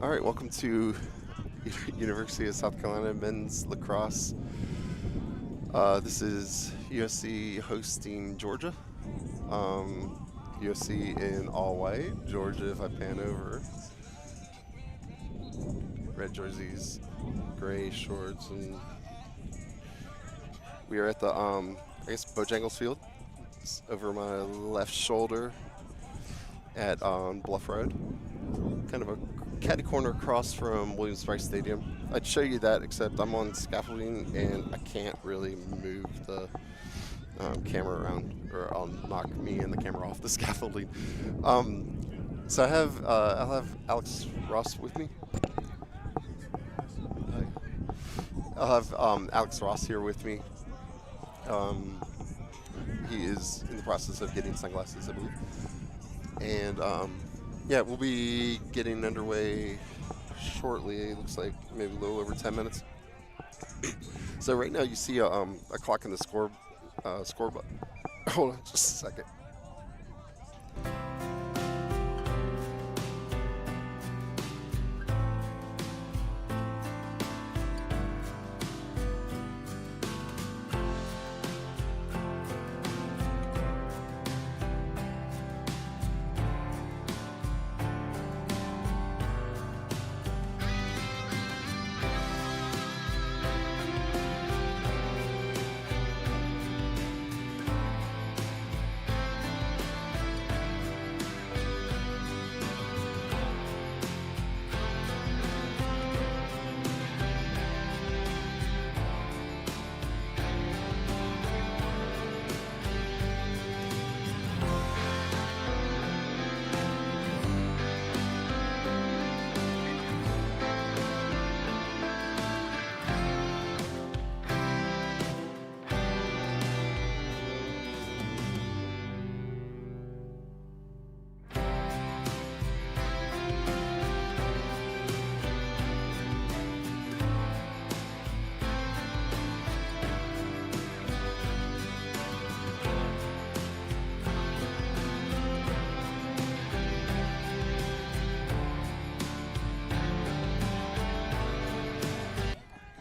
All right, welcome to University of South Carolina men's lacrosse. This is USC hosting Georgia. USC in all white. Georgia, if I pan over, red jerseys, gray shorts, and we are at the Bojangles Field. It's over my left shoulder at Bluff Road. Kind of a catty corner across from Williams-Brice Stadium. I'd show you that, except I'm on scaffolding and I can't really move the camera around, or I'll knock me and the camera off the scaffolding. So I'll have Alex Ross with me. I'll have Alex Ross here with me. He is in the process of getting sunglasses, I believe. And yeah, we'll be getting underway shortly. It looks like maybe a little over 10 minutes. So right now you see a clock in the score button. Hold on just a second.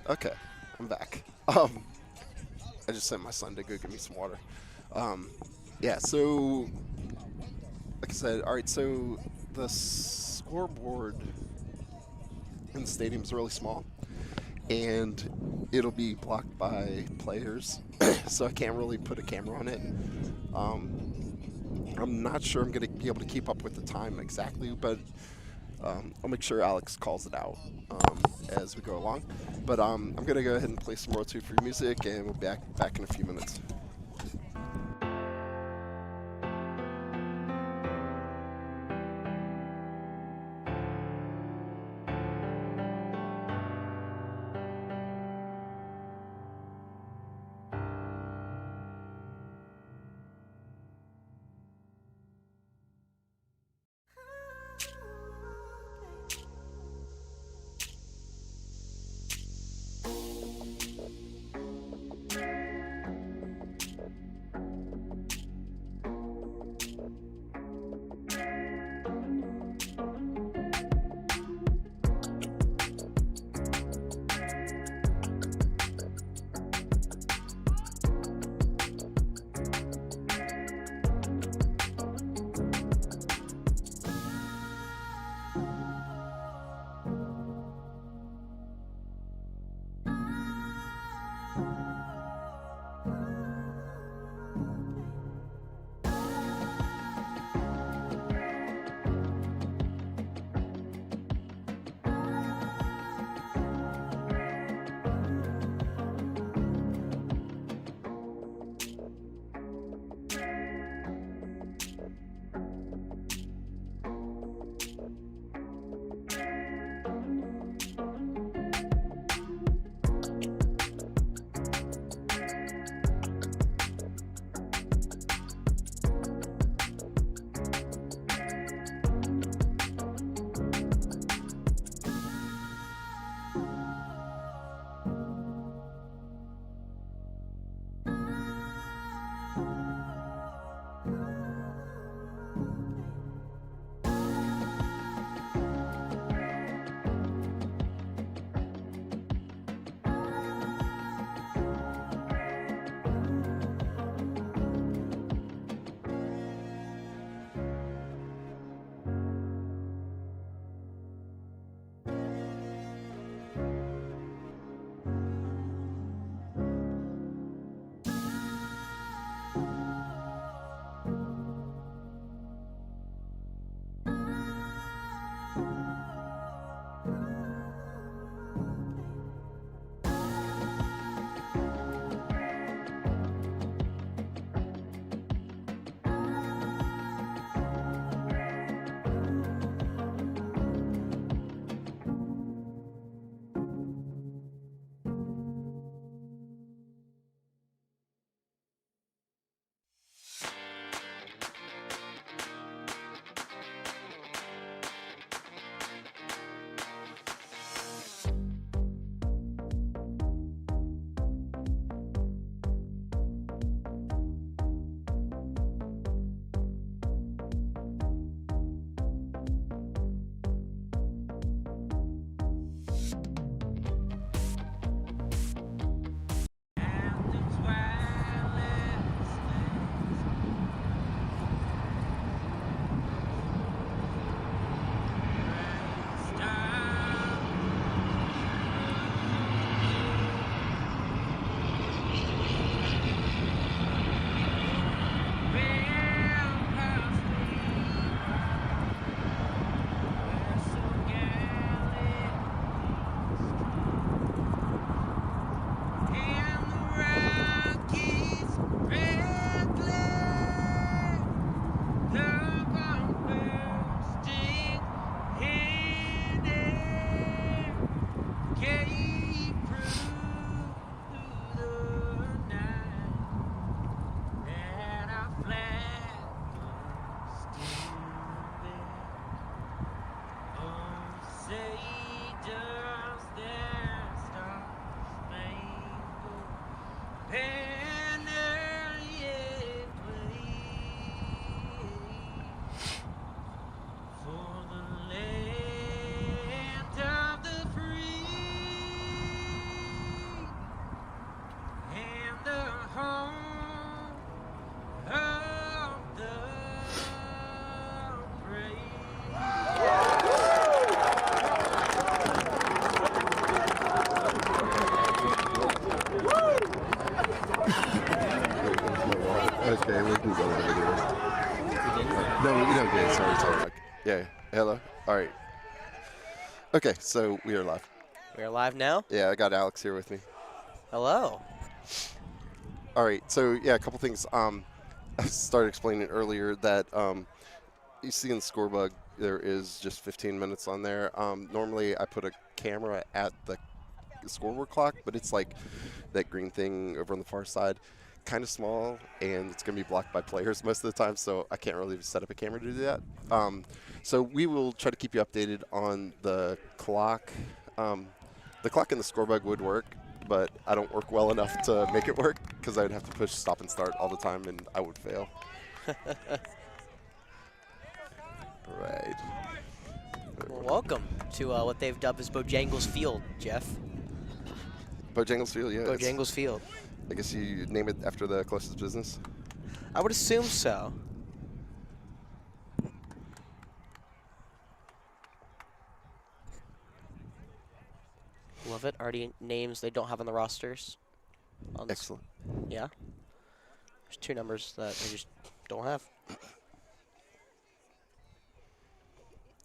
Okay, I'm back. I just sent my son to go get me some water. Yeah, so like I said, all right, so the scoreboard in the stadium is really small, and it'll be blocked by players, so I can't really put a camera on it. I'm not sure I'm going to be able to keep up with the time exactly, but I'll make sure Alex calls it out as we go along. But I'm going to go ahead and play some World 2 free music, and we'll be back in a few minutes. Okay, we can go to the video. No, we don't get it. Sorry. Yeah, hello. All right. Okay, so we are live. We are live now? Yeah, I got Alex here with me. Hello. All right, so yeah, a couple things. I started explaining earlier that you see in the scorebug there is just 15 minutes on there. Normally I put a camera at the scoreboard clock, but it's like that green thing over on the far side. Kind of small, and it's going to be blocked by players most of the time, so I can't really set up a camera to do that. So we will try to keep you updated on the clock. The clock in the scorebug would work, but I don't work well enough to make it work because I would have to push stop and start all the time, and I would fail. Right. Well, welcome to what they've dubbed as Bojangles Field, Jeff. Bojangles Field, yeah. Bojangles Field. I guess you name it after the closest business? I would assume so. Love it. Already names they don't have on the rosters. Excellent. Yeah. There's 2 numbers that they just don't have.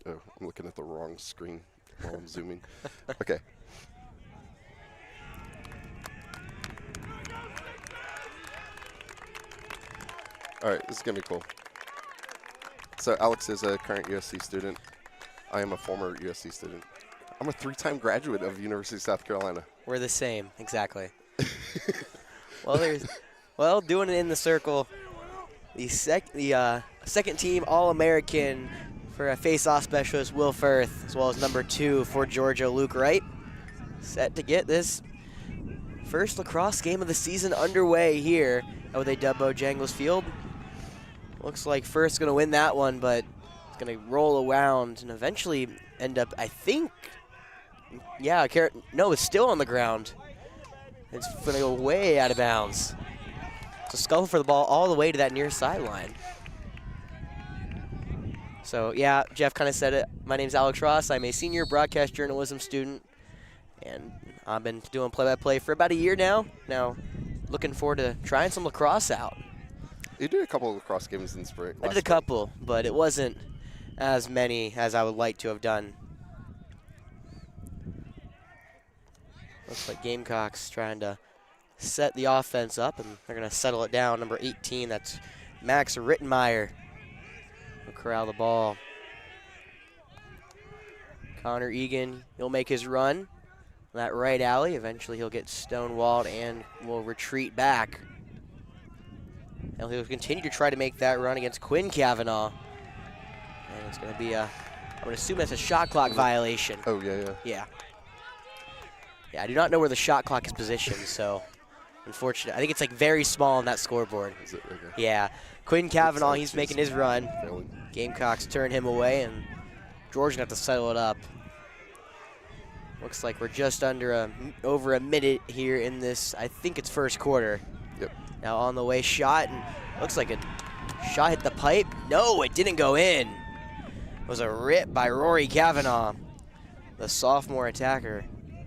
Oh, I'm looking at the wrong screen while I'm zooming. Okay. All right, this is going to be cool. So Alex is a current USC student. I am a former USC student. I'm a 3-time graduate of University of South Carolina. We're the same, exactly. Well, doing it in the circle, the second team All-American for a face-off specialist, Will Firth, as well as number 2 for Georgia, Luke Wright, set to get this first lacrosse game of the season underway here at what they dub Bojangles Field. Looks like Firth's going to win that one, but it's going to roll around and eventually end up, I think, yeah, no, it's still on the ground. It's going to go way out of bounds. So scuffle for the ball all the way to that near sideline. So, yeah, Jeff kind of said it. My name's Alex Ross. I'm a senior broadcast journalism student, and I've been doing play-by-play for about a year now. Now, looking forward to trying some lacrosse out. You did a couple of lacrosse games in spring. I did a couple, but it wasn't as many as I would like to have done. Looks like Gamecocks trying to set the offense up, and they're going to settle it down. Number 18, that's Max Rittenmeyer. Will corral the ball. Connor Egan, he'll make his run. That right alley, eventually he'll get stonewalled and will retreat back. And he'll continue to try to make that run against Quinn Kavanaugh. And it's going to be I would assume that's a shot clock violation. Oh, yeah. Yeah. Yeah, I do not know where the shot clock is positioned, so unfortunate. I think it's like very small on that scoreboard. Is it? Okay. Yeah. Quinn Kavanaugh, he's making his run. Failing. Gamecocks turn him away, and Georgia have to settle it up. Looks like we're just over a minute here in this, I think it's first quarter. Yep. Now on the way, shot, and looks like a shot hit the pipe. No, it didn't go in. It was a rip by Rory Kavanaugh, the sophomore attacker,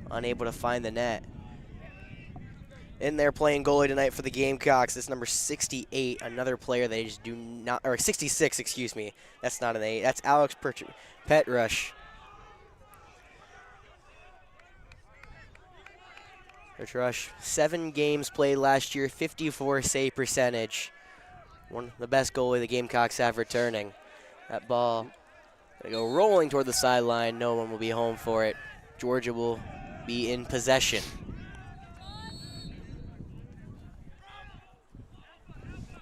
unable to find the net. In there playing goalie tonight for the Gamecocks, it's number 68, another player they just do not, or 66, excuse me. That's not an 8. That's Alex Petrush. Petrush, 7 games played last year, 54 save percentage. One of the best goalie the Gamecocks have returning. That ball gonna go rolling toward the sideline. No one will be home for it. Georgia will be in possession.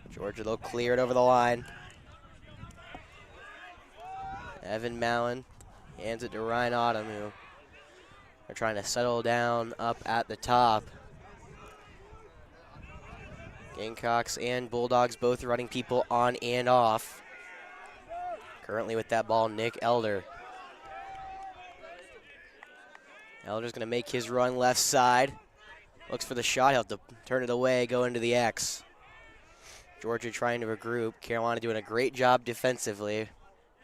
Georgia, they'll clear it over the line. Evan Mallon hands it to Ryan Autumn, who are trying to settle down up at the top. Gamecocks and Bulldogs both running people on and off. Currently with that ball, Nick Elder. Elder's going to make his run left side. Looks for the shot. He'll have to turn it away, go into the X. Georgia trying to regroup. Carolina doing a great job defensively.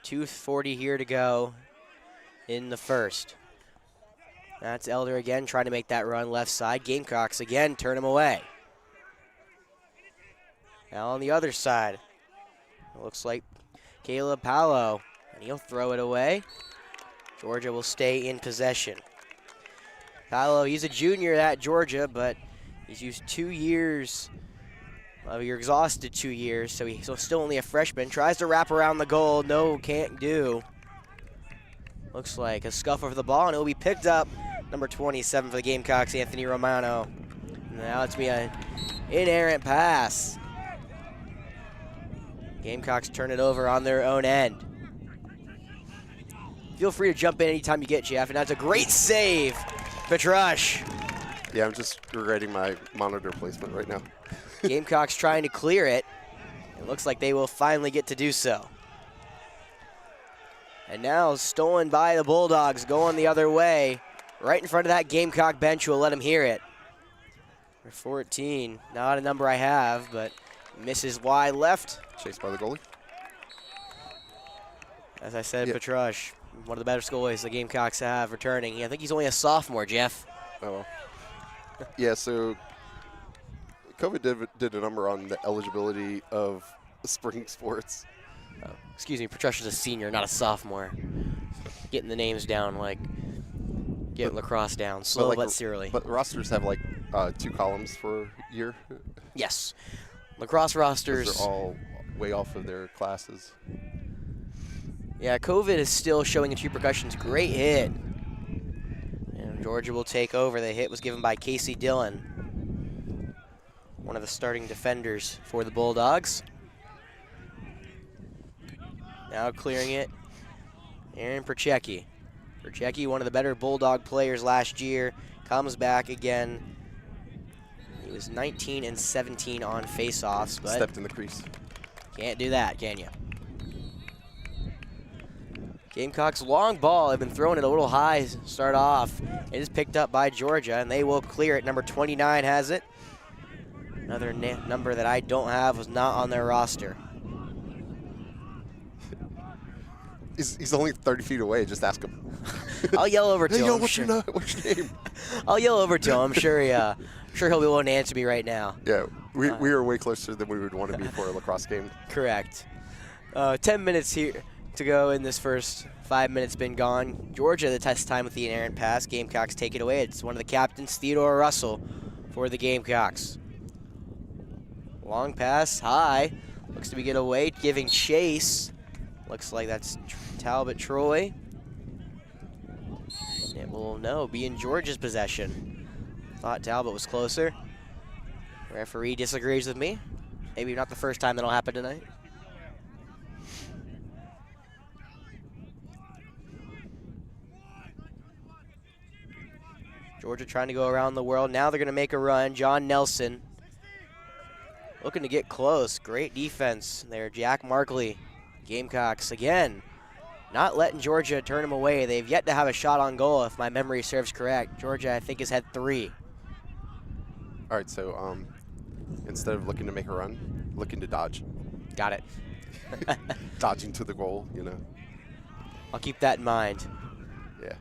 2:40 here to go in the first. That's Elder again trying to make that run left side. Gamecocks again turn him away. Now on the other side, it looks like Caleb Palo, and he'll throw it away. Georgia will stay in possession. Palo, he's a junior at Georgia, but he's used 2 years. Well, you're exhausted 2 years, so he's still only a freshman. Tries to wrap around the goal. No, can't do. Looks like a scuffle for the ball, and it'll be picked up. Number 27 for the Gamecocks, Anthony Romano. Now it's be an inerrant pass. Gamecocks turn it over on their own end. Feel free to jump in anytime you get, Jeff, and that's a great save. Petrush. Yeah, I'm just regretting my monitor placement right now. Gamecocks trying to clear it. It looks like they will finally get to do so. And now stolen by the Bulldogs, going the other way. Right in front of that Gamecock bench will let him hear it. For 14, not a number I have, but misses wide left. Chased by the goalie. As I said, yep. Petrush, one of the better goalies the Gamecocks have returning. I think he's only a sophomore, Jeff. Oh. Yeah, so COVID did a number on the eligibility of spring sports. Oh, excuse me, Petrush is a senior, not a sophomore. Getting the names down, like getting lacrosse down, slow but surely. But rosters have like 2 columns for year. Yes, lacrosse rosters. They're all way off of their classes. Yeah, COVID is still showing its repercussions. Great hit. And Georgia will take over. The hit was given by Casey Dillon, one of the starting defenders for the Bulldogs. Now clearing it, Aaron Perchecki. Perchecki, one of the better Bulldog players last year, comes back again. He was 19 and 17 on faceoffs, but stepped in the crease. Can't do that, can you? Gamecocks long ball. They've been throwing it a little high start off. It is picked up by Georgia, and they will clear it. Number 29 has it. Another number that I don't have was not on their roster. He's only 30 feet away. Just ask him. I'll yell over to him. Yo, what's your name? I'll yell over to him. I'm sure he'll be willing to answer me right now. Yeah, we are way closer than we would want to be for a lacrosse game. Correct. 10 minutes here to go in this first 5 minutes been gone. Georgia the test time with the inerrant pass. Gamecocks take it away. It's one of the captains, Theodore Russell, for the Gamecocks. Long pass, high. Looks to be get away, giving chase. Looks like that's Talbot Troy. It will, be in Georgia's possession. Thought Talbot was closer. Referee disagrees with me. Maybe not the first time that'll happen tonight. Georgia trying to go around the world. Now they're going to make a run. John Nelson looking to get close. Great defense there. Jack Markley. Gamecocks again, not letting Georgia turn them away. They've yet to have a shot on goal, if my memory serves correct. Georgia, I think, has had 3. All right, so instead of looking to make a run, looking to dodge. Got it. Dodging to the goal, I'll keep that in mind. Yeah.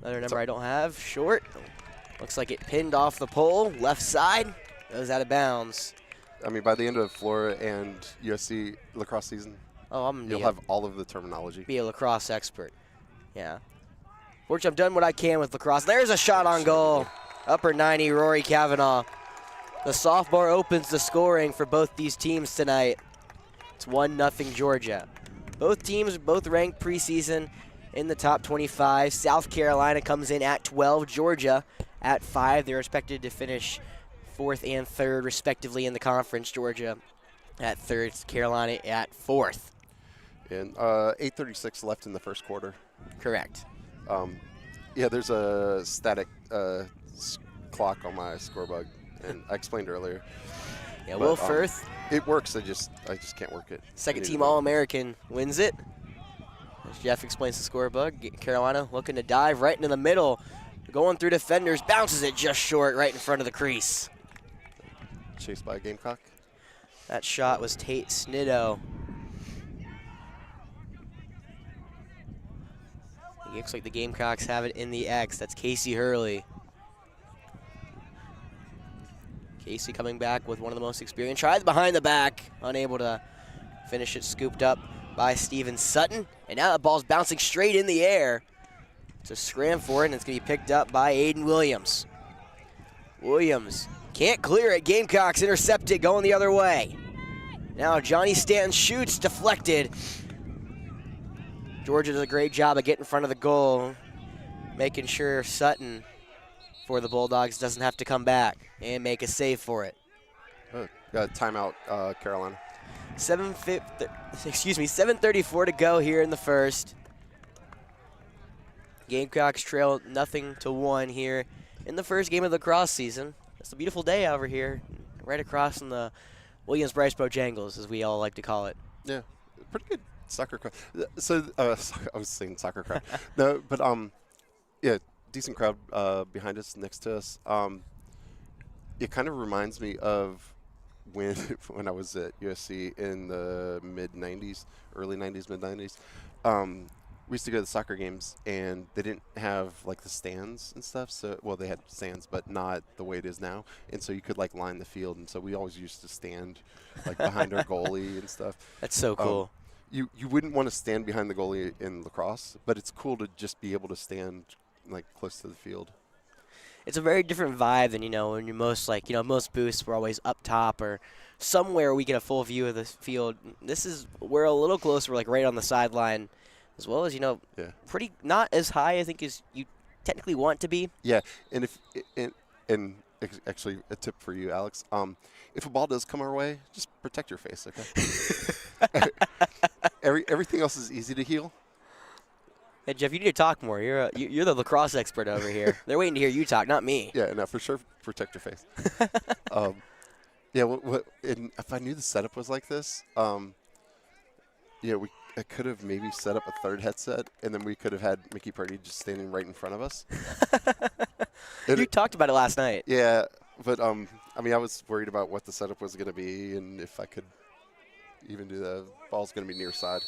Another number I don't have, short. Looks like it pinned off the pole, left side, goes out of bounds. I mean, by the end of Florida and USC lacrosse season, you'll have all of the terminology. Be a lacrosse expert. Yeah. Fortunately, I've done what I can with lacrosse. There's a shot on goal. Upper 90, Rory Kavanaugh. The sophomore opens the scoring for both these teams tonight. It's 1-0 Georgia. Both teams both ranked preseason in the top 25. South Carolina comes in at 12. Georgia at 5. They're expected to finish 4th and 3rd, respectively, in the conference. Georgia at 3rd, Carolina at 4th. And 8:36 left in the first quarter. Correct. Yeah, there's a static clock on my score bug, and I explained earlier. Yeah, Will Firth. It works. I just can't work it. Second team All-American wins it. As Jeff explains the scorebook, Carolina looking to dive right into the middle. Going through defenders, bounces it just short right in front of the crease. Chased by a Gamecock. That shot was Tate Snidow. It looks like the Gamecocks have it in the X. That's Casey Hurley. Casey coming back with one of the most experienced tries behind the back. Unable to finish it, scooped up by Steven Sutton. And now the ball's bouncing straight in the air. It's a scram for it, and it's going to be picked up by Aiden Williams. Williams can't clear it. Gamecocks intercepted, going the other way. Now Johnny Stanton shoots, deflected. Georgia does a great job of getting in front of the goal, making sure Sutton for the Bulldogs doesn't have to come back and make a save for it. Timeout, Carolina. 7:34 to go here in the first. Gamecocks trail 0-1 here in the first game of the lacrosse season. It's a beautiful day over here, right across from the Williams-Bryce-Bojangles, as we all like to call it. Yeah, pretty good soccer crowd. So I was saying soccer crowd. No, but yeah, decent crowd behind us, next to us. It kind of reminds me of when I was at USC in the mid-'90s, early '90s, mid-'90s. We used to go to the soccer games, and they didn't have like the stands and stuff. So, well, they had stands, but not the way it is now. And so you could like line the field, and so we always used to stand like behind our goalie and stuff. That's so cool. You wouldn't want to stand behind the goalie in lacrosse, but it's cool to just be able to stand like close to the field. It's a very different vibe than, when you're most most booths were always up top or somewhere we get a full view of the field. We're a little closer, like right on the sideline, as well as, pretty not as high, I think, as you technically want to be. Yeah, and actually a tip for you, Alex, if a ball does come our way, just protect your face, okay? Everything else is easy to heal. Hey, Jeff, you need to talk more. You're the lacrosse expert over here. They're waiting to hear you talk, not me. Yeah, no, for sure, protect your face. Yeah, and if I knew the setup was like this, I could have maybe set up a third headset, and then we could have had Mickey Purdy just standing right in front of us. You talked about it last night. Yeah, but I was worried about what the setup was going to be, and if I could even do the ball's going to be near side.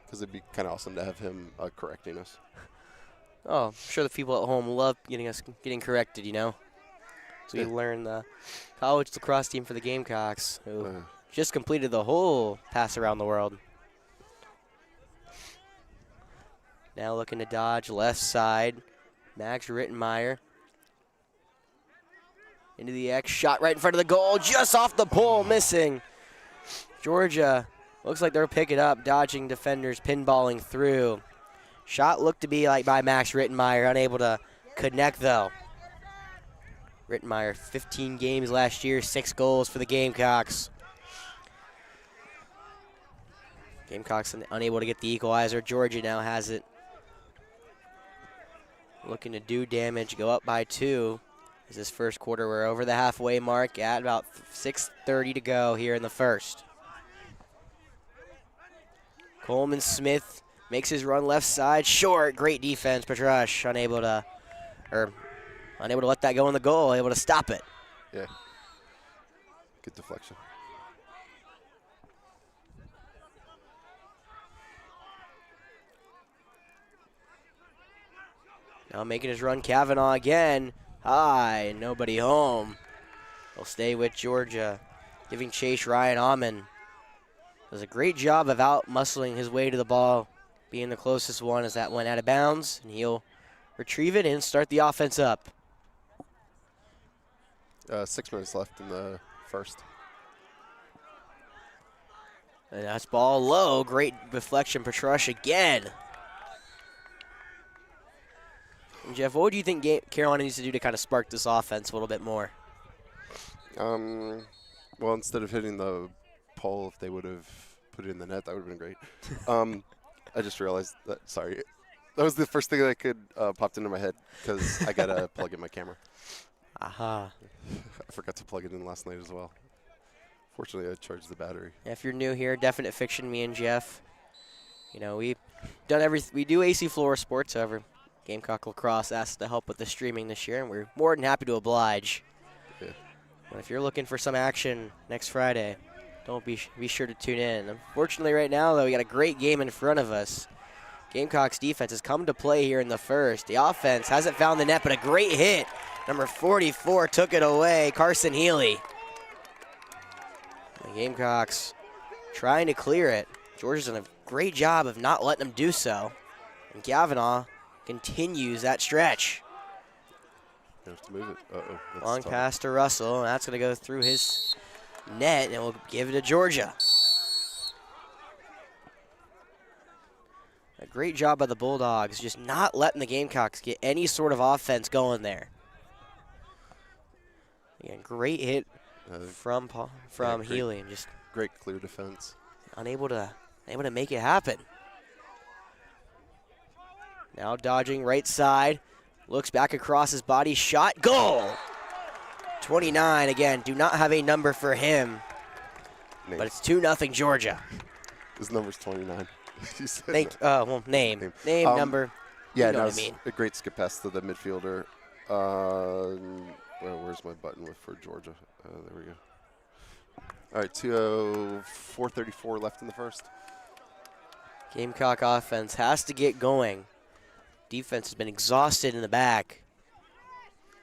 Because it'd be kind of awesome to have him correcting us. Oh, I'm sure the people at home love getting corrected, So we learned the college lacrosse team for the Gamecocks, who just completed the whole pass around the world. Now looking to dodge left side. Max Rittenmeyer. Into the X, shot right in front of the goal, just off the pole, missing. Georgia looks like they'll pick it up, dodging defenders, pinballing through. Shot looked to be like by Max Rittenmeyer, unable to connect though. Rittenmeyer, 15 games last year, 6 goals for the Gamecocks. Gamecocks unable to get the equalizer. Georgia now has it. Looking to do damage, go up by 2. As this first quarter, we're over the halfway mark at about 6:30 to go here in the first. Coleman Smith makes his run left side, short, great defense. Petrush unable to let that go in the goal, able to stop it. Yeah, good deflection. Now making his run, Kavanaugh again. High, nobody home. He'll stay with Georgia, giving chase Ryan Amon. Does a great job of out-muscling his way to the ball, being the closest one as that went out of bounds, and he'll retrieve it and start the offense up. 6 minutes left in the first. And that's ball low, great deflection, Petrush again. And Jeff, what do you think Carolina needs to do to kind of spark this offense a little bit more? Well, instead of hitting the pole, if they would have put it in the net, that would have been great. I just realized that, sorry. That was the first thing that popped into my head because I got to plug in my camera. Aha. I forgot to plug it in last night as well. Fortunately, I charged the battery. If you're new here, Definite Fiction, me and Jeff. You know, we do AC Flora Sports, however, Gamecock Lacrosse asked to help with the streaming this year, and we're more than happy to oblige. Yeah. But if you're looking for some action next Friday, don't be sure to tune in. Unfortunately, right now, though, we got a great game in front of us. Gamecocks defense has come to play here in the first. The offense hasn't found the net, but a great hit. Number 44 took it away, Carson Healy. The Gamecocks trying to clear it. Georgia's done a great job of not letting them do so. And Kavanaugh continues that stretch. You have to move it. Uh-oh. Long pass to Russell, and that's going to go through his net, and we'll give it to Georgia. A great job by the Bulldogs, just not letting the Gamecocks get any sort of offense going there. Again, great hit from Healy, and just great clear defense. unable to make it happen. Now dodging right side, looks back across his body, shot, goal! 29 again, do not have a number for him, Name. but it's 2-0 Georgia. His number's 29. Name, number. Yeah, you know no, what I mean. A great skip pass to the midfielder. Where's my button for Georgia? There we go. All right, 4:34 left in the first. Gamecock offense has to get going. Defense has been exhausted in the back.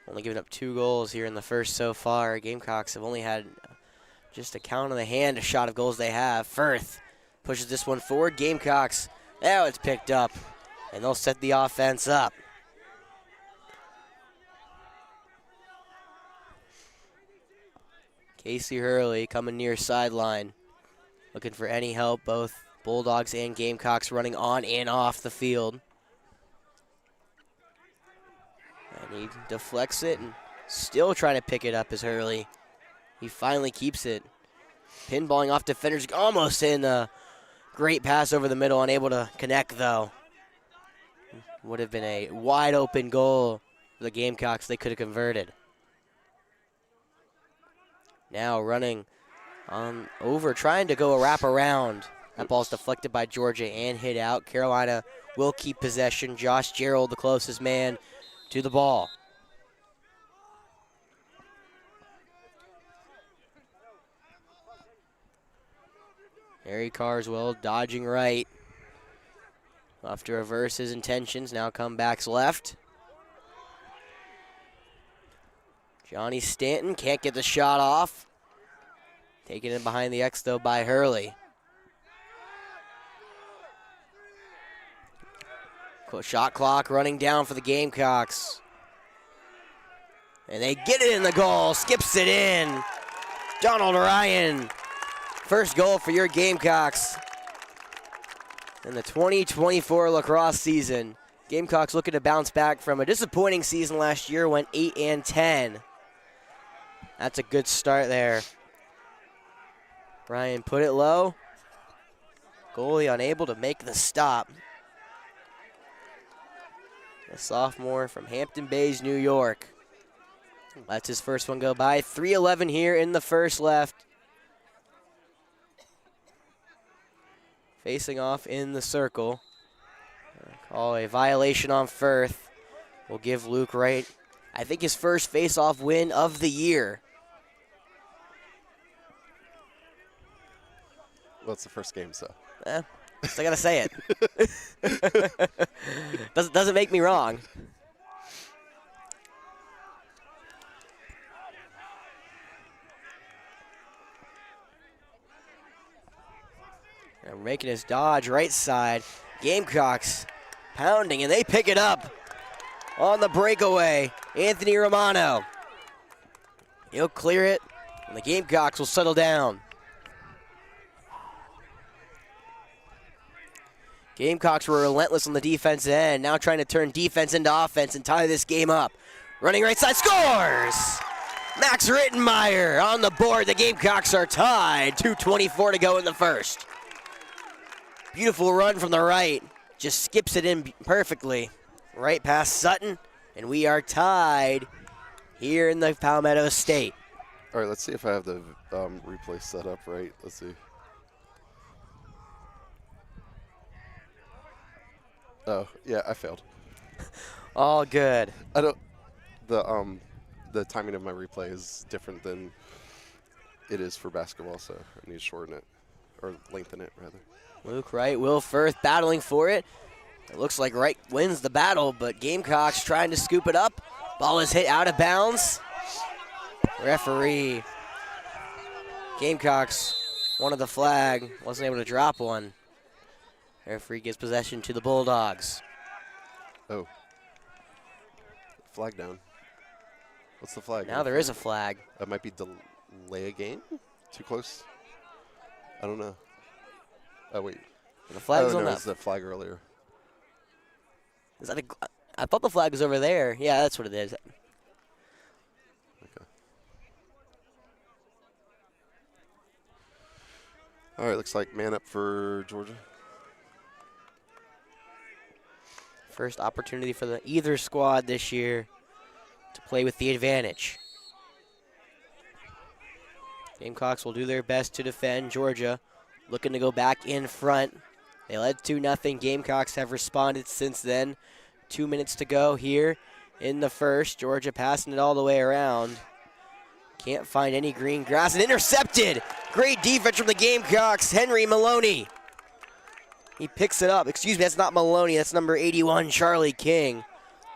Only giving up 2 goals here in the first so far. Gamecocks have only had just a count on the hand, a shot of goals they have. Firth pushes this one forward. Gamecocks, now it's picked up, and they'll set the offense up. Casey Hurley coming near sideline, looking for any help. Both Bulldogs and Gamecocks running on and off the field. And he deflects it and still trying to pick it up is Hurley. He finally keeps it. Pinballing off defenders, almost in a great pass over the middle, unable to connect though. Would have been a wide open goal for the Gamecocks they could have converted. Now running over, trying to go a wrap around. That ball's deflected by Georgia and hit out. Carolina will keep possession. Josh Gerald, the closest man to the ball. Harry Carswell dodging right. Will have to reverse his intentions. Now comebacks left. Johnny Stanton can't get the shot off. Taken in behind the X though by Hurley. Shot clock running down for the Gamecocks. And they get it in the goal. Skips it in. Donald Ryan. First goal for your Gamecocks in the 2024 lacrosse season. Gamecocks looking to bounce back from a disappointing season last year, went 8-10. That's a good start there. Ryan put it low. Goalie unable to make the stop. A sophomore from Hampton Bays, New York. Lets his first one go by. 3:11 here in the first left. Facing off in the circle. Call a violation on Firth. We'll give Luke Wright, I think, his first face-off win of the year. Well, it's the first game, so. I gotta say it. Doesn't make me wrong. And making his dodge right side. Gamecocks pounding, and they pick it up on the breakaway. Anthony Romano. He'll clear it, and the Gamecocks will settle down. Gamecocks were relentless on the defense end, now trying to turn defense into offense and tie this game up. Running right side, scores! Max Rittenmeyer on the board. The Gamecocks are tied. 2:24 to go in the first. Beautiful run from the right. Just skips it in perfectly. Right past Sutton, and we are tied here in the Palmetto State. All right, let's see if I have the replay set up right. Let's see. Oh, yeah, I failed. All good. I don't. The timing of my replay is different than it is for basketball, so I need to shorten it or lengthen it rather. Luke Wright, Will Firth battling for it. It looks like Wright wins the battle, but Gamecocks trying to scoop it up. Ball is hit out of bounds. Referee. Gamecocks wanted the flag, wasn't able to drop one. Referee gives possession to the Bulldogs. Oh. Flag down. What's the flag? Now there is a flag. That might be delay a game? Too close? I don't know. Oh, wait. The flag's no, on it that. was the flag earlier. Is that I thought the flag was over there. Yeah, that's what it is. Okay. All right, looks like man up for Georgia. First opportunity for either squad this year to play with the advantage. Gamecocks will do their best to defend. Georgia looking to go back in front. They led 2-0. Gamecocks have responded since then. 2 minutes to go here in the first. Georgia passing it all the way around. Can't find any green grass and intercepted. Great defense from the Gamecocks. Henry Maloney. He picks it up. Excuse me, that's not Maloney. That's number 81, Charlie King.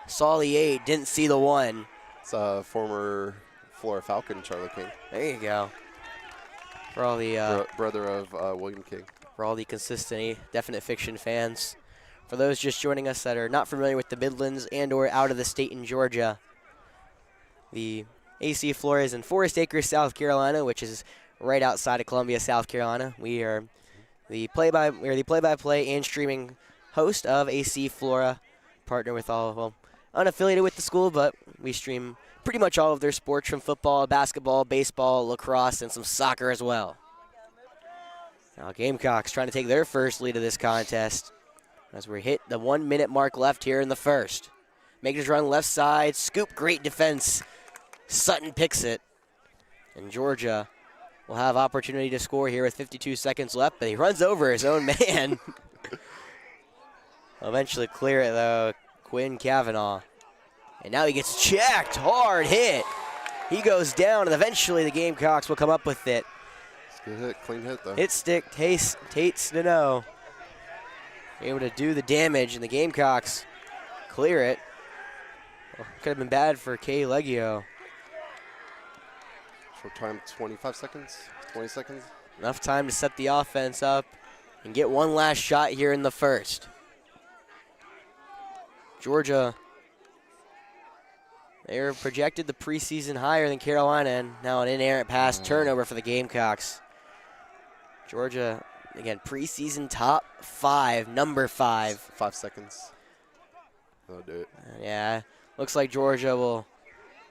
Saw the 8, didn't see the 1. It's former Florida Falcon, Charlie King. There you go. For all the brother of William King. for all the consistent, definite fiction fans. For those just joining us that are not familiar with the Midlands and or out of the state in Georgia, the AC Flora is in Forest Acres, South Carolina, which is right outside of Columbia, South Carolina. We are the play-by-play and streaming host of AC Flora, partner with unaffiliated with the school, but we stream pretty much all of their sports from football, basketball, baseball, lacrosse, and some soccer as well. Now Gamecocks trying to take their first lead of this contest as we hit the 1 minute mark left here in the first. Makers run left side, scoop, great defense. Sutton picks it. And Georgia will have opportunity to score here with 52 seconds left, but he runs over his own man. Eventually clear it though, Quinn Kavanaugh. And now he gets checked, hard hit. He goes down, and eventually the Gamecocks will come up with it. It's a good hit, clean hit though. Hit stick, Tate Steno. Able to do the damage, and the Gamecocks clear it. Well, could have been bad for Kay Leggio. Short time, 25 seconds, 20 seconds. Enough time to set the offense up and get one last shot here in the first. Georgia, they were projected the preseason higher than Carolina, and now an inerrant pass turnover for the Gamecocks. Georgia, again, preseason top 5, number 5. 5 seconds. That'll do it. Yeah, looks like Georgia will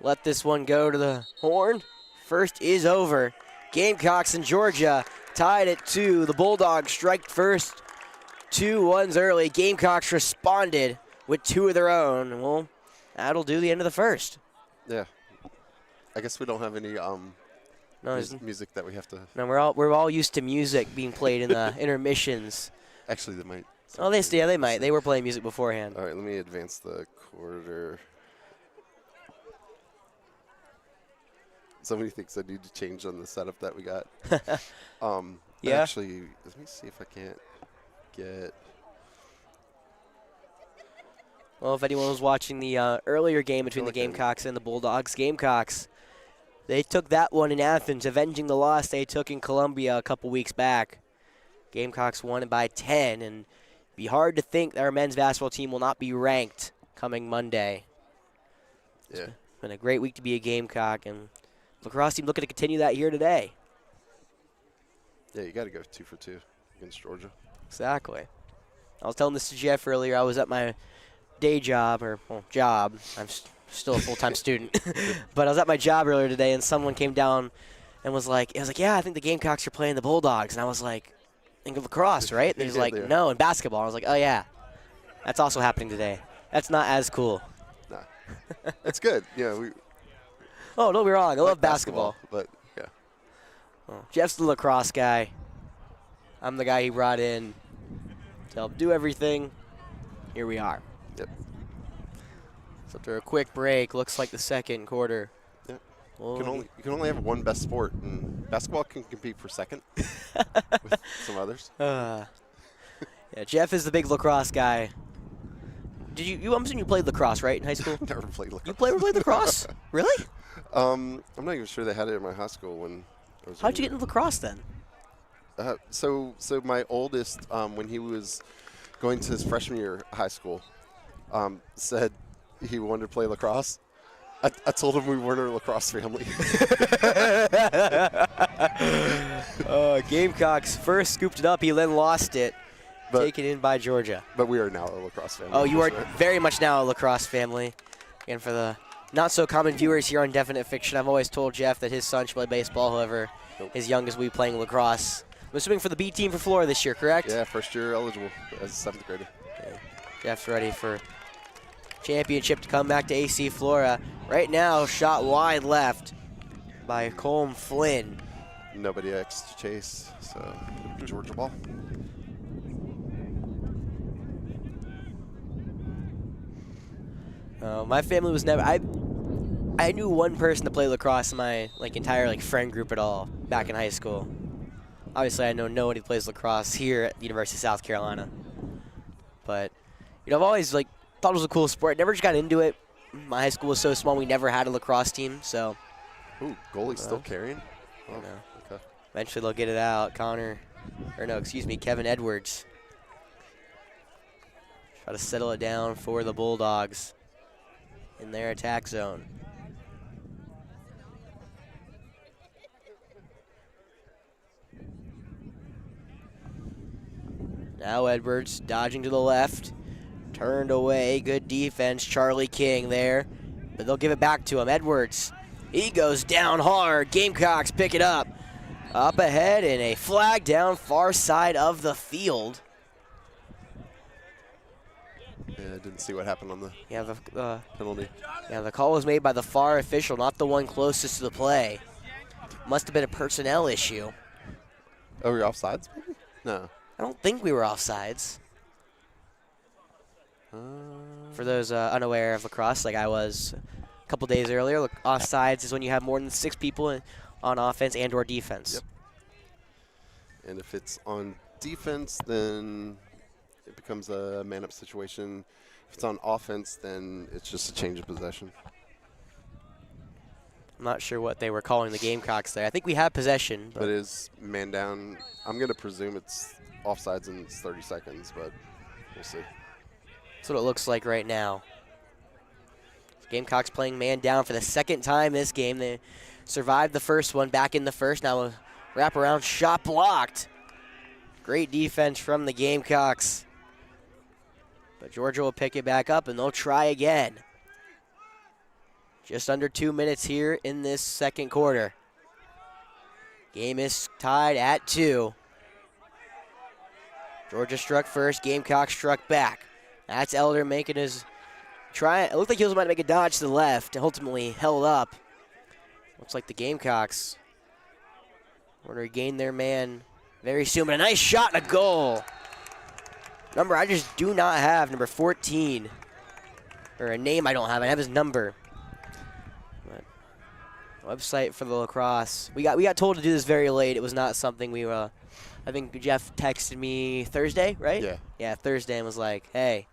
let this one go to the horn. First is over. Gamecocks and Georgia tied at 2. The Bulldogs strike first. 2-1s early. Gamecocks responded with 2 of their own. Well, that'll do the end of the first. Yeah. I guess we don't have any music that we have to. No, we're all used to music being played in the intermissions. Actually, they might. Oh, they might. They were playing music beforehand. All right, let me advance the quarter. So many things I need to change on the setup that we got. Yeah. Actually, let me see if I can't get. Well, if anyone was watching the earlier game between the Gamecocks and the Bulldogs, Gamecocks, they took that one in Athens, avenging the loss they took in Columbia a couple weeks back. Gamecocks won it by 10, and it'd be hard to think that our men's basketball team will not be ranked coming Monday. Yeah. It's been a great week to be a Gamecock, and lacrosse team looking to continue that here today. Yeah, you got to go 2 for 2 against Georgia. Exactly. I was telling this to Jeff earlier. I was at my day job, job. I'm still a full-time student. But I was at my job earlier today, and someone came down and was like, yeah, I think the Gamecocks are playing the Bulldogs. And I was like, in lacrosse, right? And he's like, no, in basketball. I was like, oh, yeah. That's also happening today. That's not as cool. Nah. It's good. Yeah, Oh, don't be wrong. I love like basketball. But yeah. Oh, Jeff's the lacrosse guy. I'm the guy he brought in to help do everything. Here we are. Yep. So after a quick break, looks like the second quarter. Yep. Oh, You can only have one best sport, and basketball can compete for second with some others. yeah, Jeff is the big lacrosse guy. Did I'm assuming you played lacrosse, right, in high school? Never played lacrosse. You played lacrosse? Really? I'm not even sure they had it in my high school when I was. How'd you get into lacrosse then? So my oldest, when he was going to his freshman year of high school, said he wanted to play lacrosse. I told him we weren't a lacrosse family. Gamecocks first scooped it up. He then lost it. Taken in by Georgia. But we are now a lacrosse family. Oh, you are very much now a lacrosse family. And for the not-so-common viewers here on Definite Fiction, I've always told Jeff that his son should play baseball. However, his youngest will be playing lacrosse. I'm assuming for the B team for Florida this year, correct? Yeah, first year eligible as a 7th grader. Okay. Jeff's ready for championship to come back to AC Florida. Right now, shot wide left by Colm Flynn. Nobody X to chase, so Georgia ball. My family was never. I knew one person to play lacrosse in my entire friend group at all back in high school. Obviously, I know nobody plays lacrosse here at the University of South Carolina. But I've always thought it was a cool sport. Never just got into it. My high school was so small, we never had a lacrosse team. So. Ooh, goalie still carrying. Oh, okay. Eventually, they'll get it out. Kevin Edwards. Try to settle it down for the Bulldogs in their attack zone. Now Edwards dodging to the left. Turned away. Good defense. Charlie King there. But they'll give it back to him. Edwards. He goes down hard. Gamecocks pick it up. Up ahead and a flag down far side of the field. Yeah, I didn't see what happened on the penalty. Yeah, the call was made by the far official, not the one closest to the play. Must have been a personnel issue. Oh, we're offsides, maybe? No. I don't think we were offsides. For those unaware of lacrosse, like I was a couple days earlier, offsides is when you have more than 6 people on offense and or defense. Yep. And if it's on defense, then it becomes a man-up situation. If it's on offense, then it's just a change of possession. I'm not sure what they were calling the Gamecocks there. I think we have possession. But it is man down. I'm going to presume it's offsides in 30 seconds, but we'll see. That's what it looks like right now. Gamecocks playing man down for the second time this game. They survived the first one, back in the first. Now a wraparound shot blocked. Great defense from the Gamecocks. But Georgia will pick it back up, and they'll try again. Just under 2 minutes here in this second quarter. Game is tied at 2. Georgia struck first. Gamecock struck back. That's Elder making his try. It looked like he was about to make a dodge to the left and ultimately held up. Looks like the Gamecocks want to regain their man very soon. But a nice shot and a goal. Number I just do not have, number 14. Or a name I don't have. I have his number. But website for the lacrosse. We got told to do this very late. It was not something we I think Jeff texted me Thursday, right? Yeah. Yeah, Thursday, and was like, hey.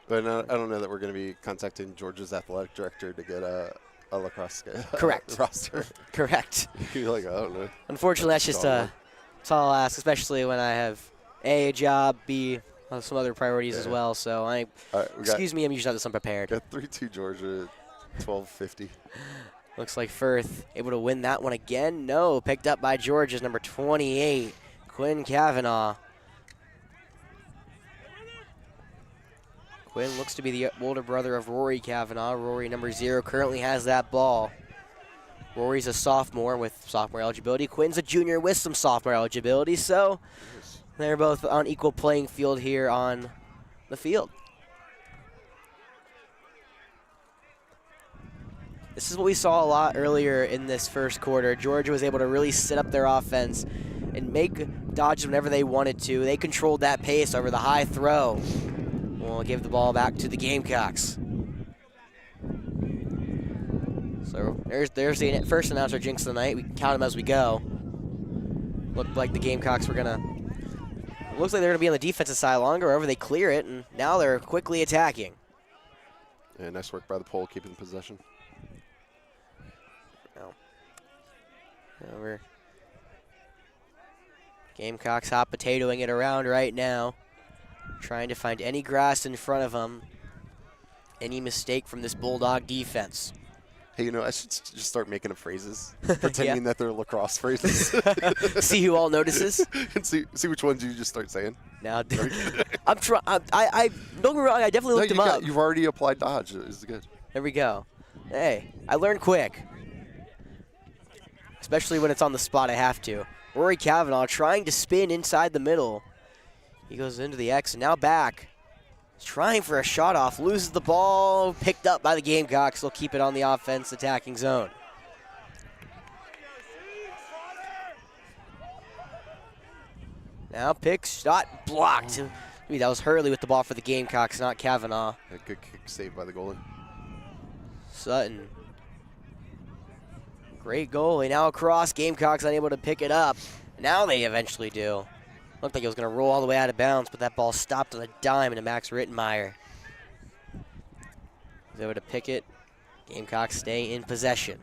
But I don't know that we're going to be contacting Georgia's athletic director to get a lacrosse Correct. roster. Correct. You're like, I don't know. Unfortunately, that's just that's all I'll ask, especially when I have A, job, B, some other priorities as well. So excuse me, I'm usually not this unprepared. Got 3-2 Georgia, 12:50. Looks like Firth able to win that one again. No, picked up by Georgia's number 28, Quinn Kavanaugh. Quinn looks to be the older brother of Rory Kavanaugh. Rory, number 0, currently has that ball. Rory's a sophomore with sophomore eligibility. Quinn's a junior with some sophomore eligibility. So they're both on equal playing field here on the field. This is what we saw a lot earlier in this first quarter. Georgia was able to really set up their offense and make dodges whenever they wanted to. They controlled that pace over the high throw. We'll give the ball back to the Gamecocks. So there's the first announcer jinx of the night. We can count them as we go. Looked like the Gamecocks were gonna. Looks like they're gonna be on the defensive side longer. However, they clear it, and now they're quickly attacking. Yeah, nice work by the pole, keeping possession. Over. Gamecocks hot potatoing it around right now, trying to find any grass in front of them. Any mistake from this Bulldog defense. Hey, you know, I should just start making up phrases, pretending that they're lacrosse phrases. See who all notices. And see which ones you just start saying. Now, I'm trying. I don't get me wrong. I definitely looked them up. You've already applied dodge. It's good. There we go. Hey, I learned quick. Especially when it's on the spot, I have to. Rory Kavanaugh trying to spin inside the middle. He goes into the X and now back. He's trying for a shot off, loses the ball, picked up by the Gamecocks. They'll keep it on the offense attacking zone. Now pick, shot, blocked. Maybe that was Hurley with the ball for the Gamecocks, not Kavanaugh. A good kick saved by the goalie. Sutton. Great goalie. Now across, Gamecocks unable to pick it up. Now they eventually do. Looked like it was going to roll all the way out of bounds, but that ball stopped on a dime into Max Rittenmeyer. He's able to pick it. Gamecocks stay in possession.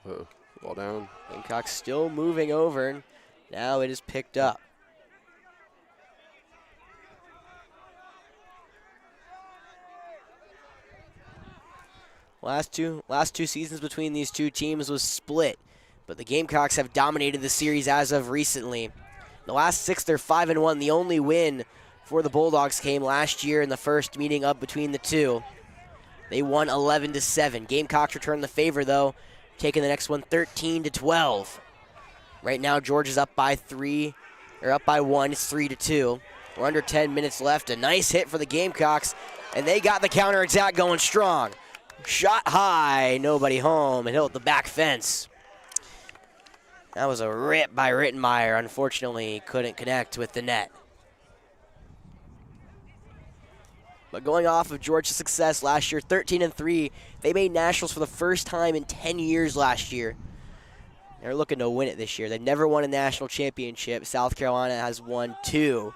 Uh-oh. Ball down. Gamecocks still moving over. Now it is picked up. Last two seasons between these two teams was split, but the Gamecocks have dominated the series as of recently. In the last 6, they're 5-1. The only win for the Bulldogs came last year in the first meeting up between the two. They won 11-7. Gamecocks return the favor though, taking the next one 13-12. Right now, Georgia's up by 3, or up by 1. It's 3-2. We're under 10 minutes left. A nice hit for the Gamecocks, and they got the counter attack going strong. Shot high, nobody home, and hit the back fence. That was a rip by Rittenmeyer. Unfortunately, he couldn't connect with the net. But going off of Georgia's success last year, 13-3, they made nationals for the first time in 10 years last year. They're looking to win it this year. They've never won a national championship. South Carolina has won 2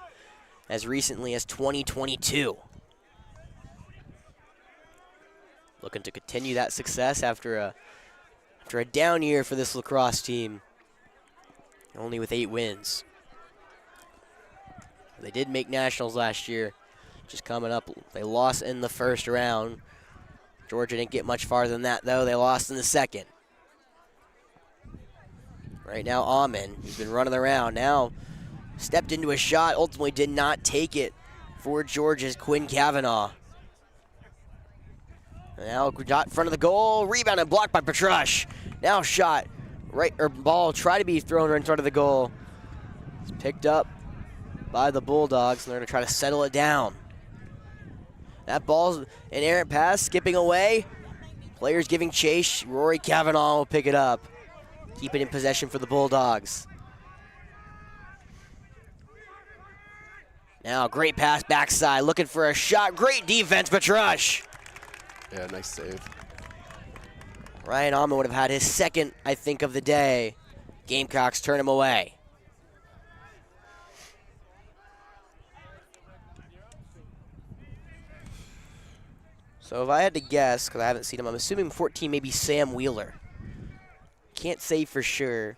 as recently as 2022. Looking to continue that success after a down year for this lacrosse team, only with 8 wins. They did make nationals last year, just coming up. They lost in the first round. Georgia didn't get much farther than that, though. They lost in the second. Right now, Amon, who's been running around, now stepped into a shot, ultimately did not take it for Georgia's Quinn Kavanaugh. Now got in front of the goal, rebound and blocked by Petrush. Now shot, ball tried to be thrown in front of the goal. It's picked up by the Bulldogs, and they're going to try to settle it down. That ball's an errant pass, skipping away. Players giving chase. Rory Kavanaugh will pick it up. Keep it in possession for the Bulldogs. Now great pass backside, looking for a shot. Great defense, Petrush. Yeah, nice save. Ryan Alman would have had his second, I think, of the day. Gamecocks turn him away. So if I had to guess, because I haven't seen him, I'm assuming 14 maybe Sam Wheeler. Can't say for sure,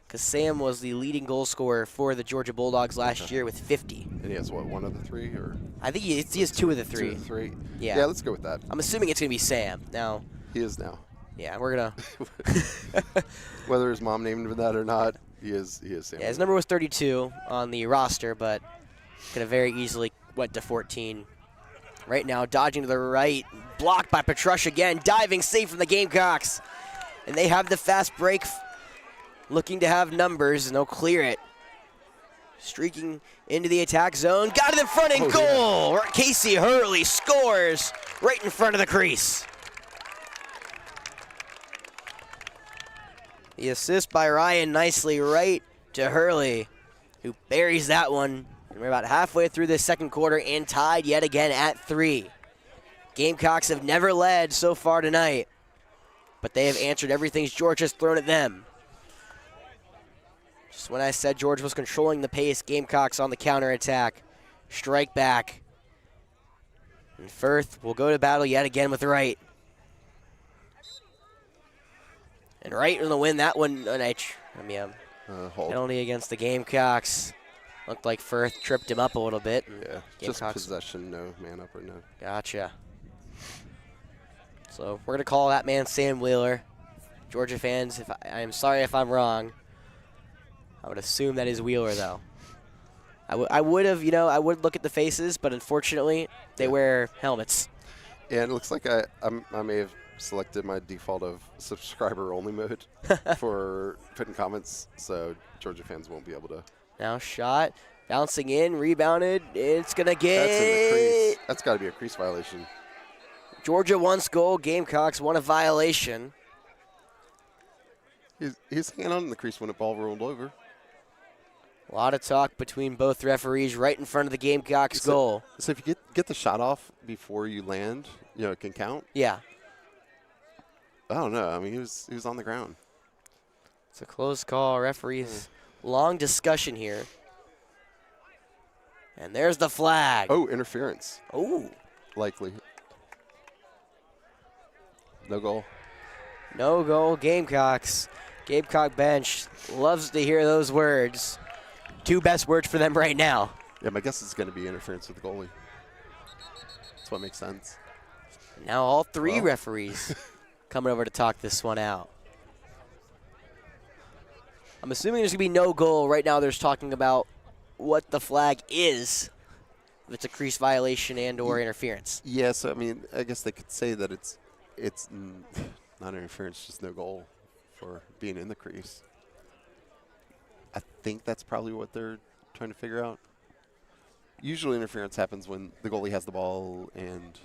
because Sam was the leading goal scorer for the Georgia Bulldogs last year with 50. And he has, what, 1 of the 3? Or I think he has 2 of the 3. 2 of the 3? Yeah. Yeah, let's go with that. I'm assuming it's going to be Sam. Now, he is now. Yeah, we're going to. Whether his mom named him that or not, he is Sam. Yeah, his number was 32 on the roster, but could have very easily went to 14. Right now, dodging to the right, blocked by Petrush again, diving safe from the Gamecocks. And they have the fast break, looking to have numbers, and they'll clear it. streaking into the attack zone. Got it in front and goal. Yeah. Casey Hurley scores right in front of the crease. The assist by Ryan nicely right to Hurley, who buries that one. And we're about halfway through the second quarter and tied yet again at 3. Gamecocks have never led so far tonight, but they have answered everything Georgia's thrown at them. Just when I said Georgia was controlling the pace, Gamecocks on the counterattack. Strike back. And Firth will go to battle yet again with Wright. And Wright will win that one. Penalty against the Gamecocks. Looked like Firth tripped him up a little bit. Yeah, just possession, no man up or no. Gotcha. So we're going to call that man Sam Wheeler. Georgia fans, I'm sorry if I'm wrong. I would assume that is Wheeler, though. I would look at the faces, but unfortunately, they wear helmets. Yeah, and it looks like I may have selected my default of subscriber-only mode for putting comments, so Georgia fans won't be able to. Now shot, bouncing in, rebounded. It's going to get. That's in the crease. That's got to be a crease violation. Georgia wants goal. Gamecocks won a violation. He's hanging on in the crease when the ball rolled over. A lot of talk between both referees right in front of the Gamecocks goal. So if you get the shot off before you land, it can count? Yeah. I don't know. I mean, he was on the ground. It's a close call. Referees, long discussion here. And there's the flag. Oh, interference. Oh. Likely. No goal. No goal, Gamecocks. Gamecock bench loves to hear those words. 2 best words for them right now. Yeah, my guess is going to be interference with the goalie. That's what makes sense. Now all 3 referees coming over to talk this one out. I'm assuming there's going to be no goal. Right now there's talking about what the flag is, if it's a crease violation and or interference. Yeah, so, I mean, I guess they could say that it's not interference, just no goal for being in the crease. I think that's probably what they're trying to figure out. Usually interference happens when the goalie has the ball and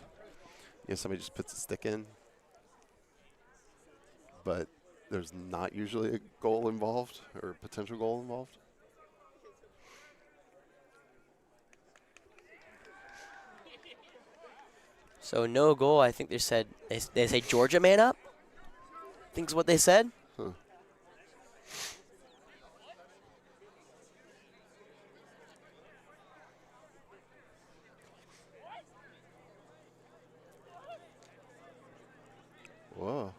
somebody just puts a stick in. But there's not usually a goal involved or a potential goal involved. So no goal. I think they say Georgia man up. I think is what they said. Huh. Whoa.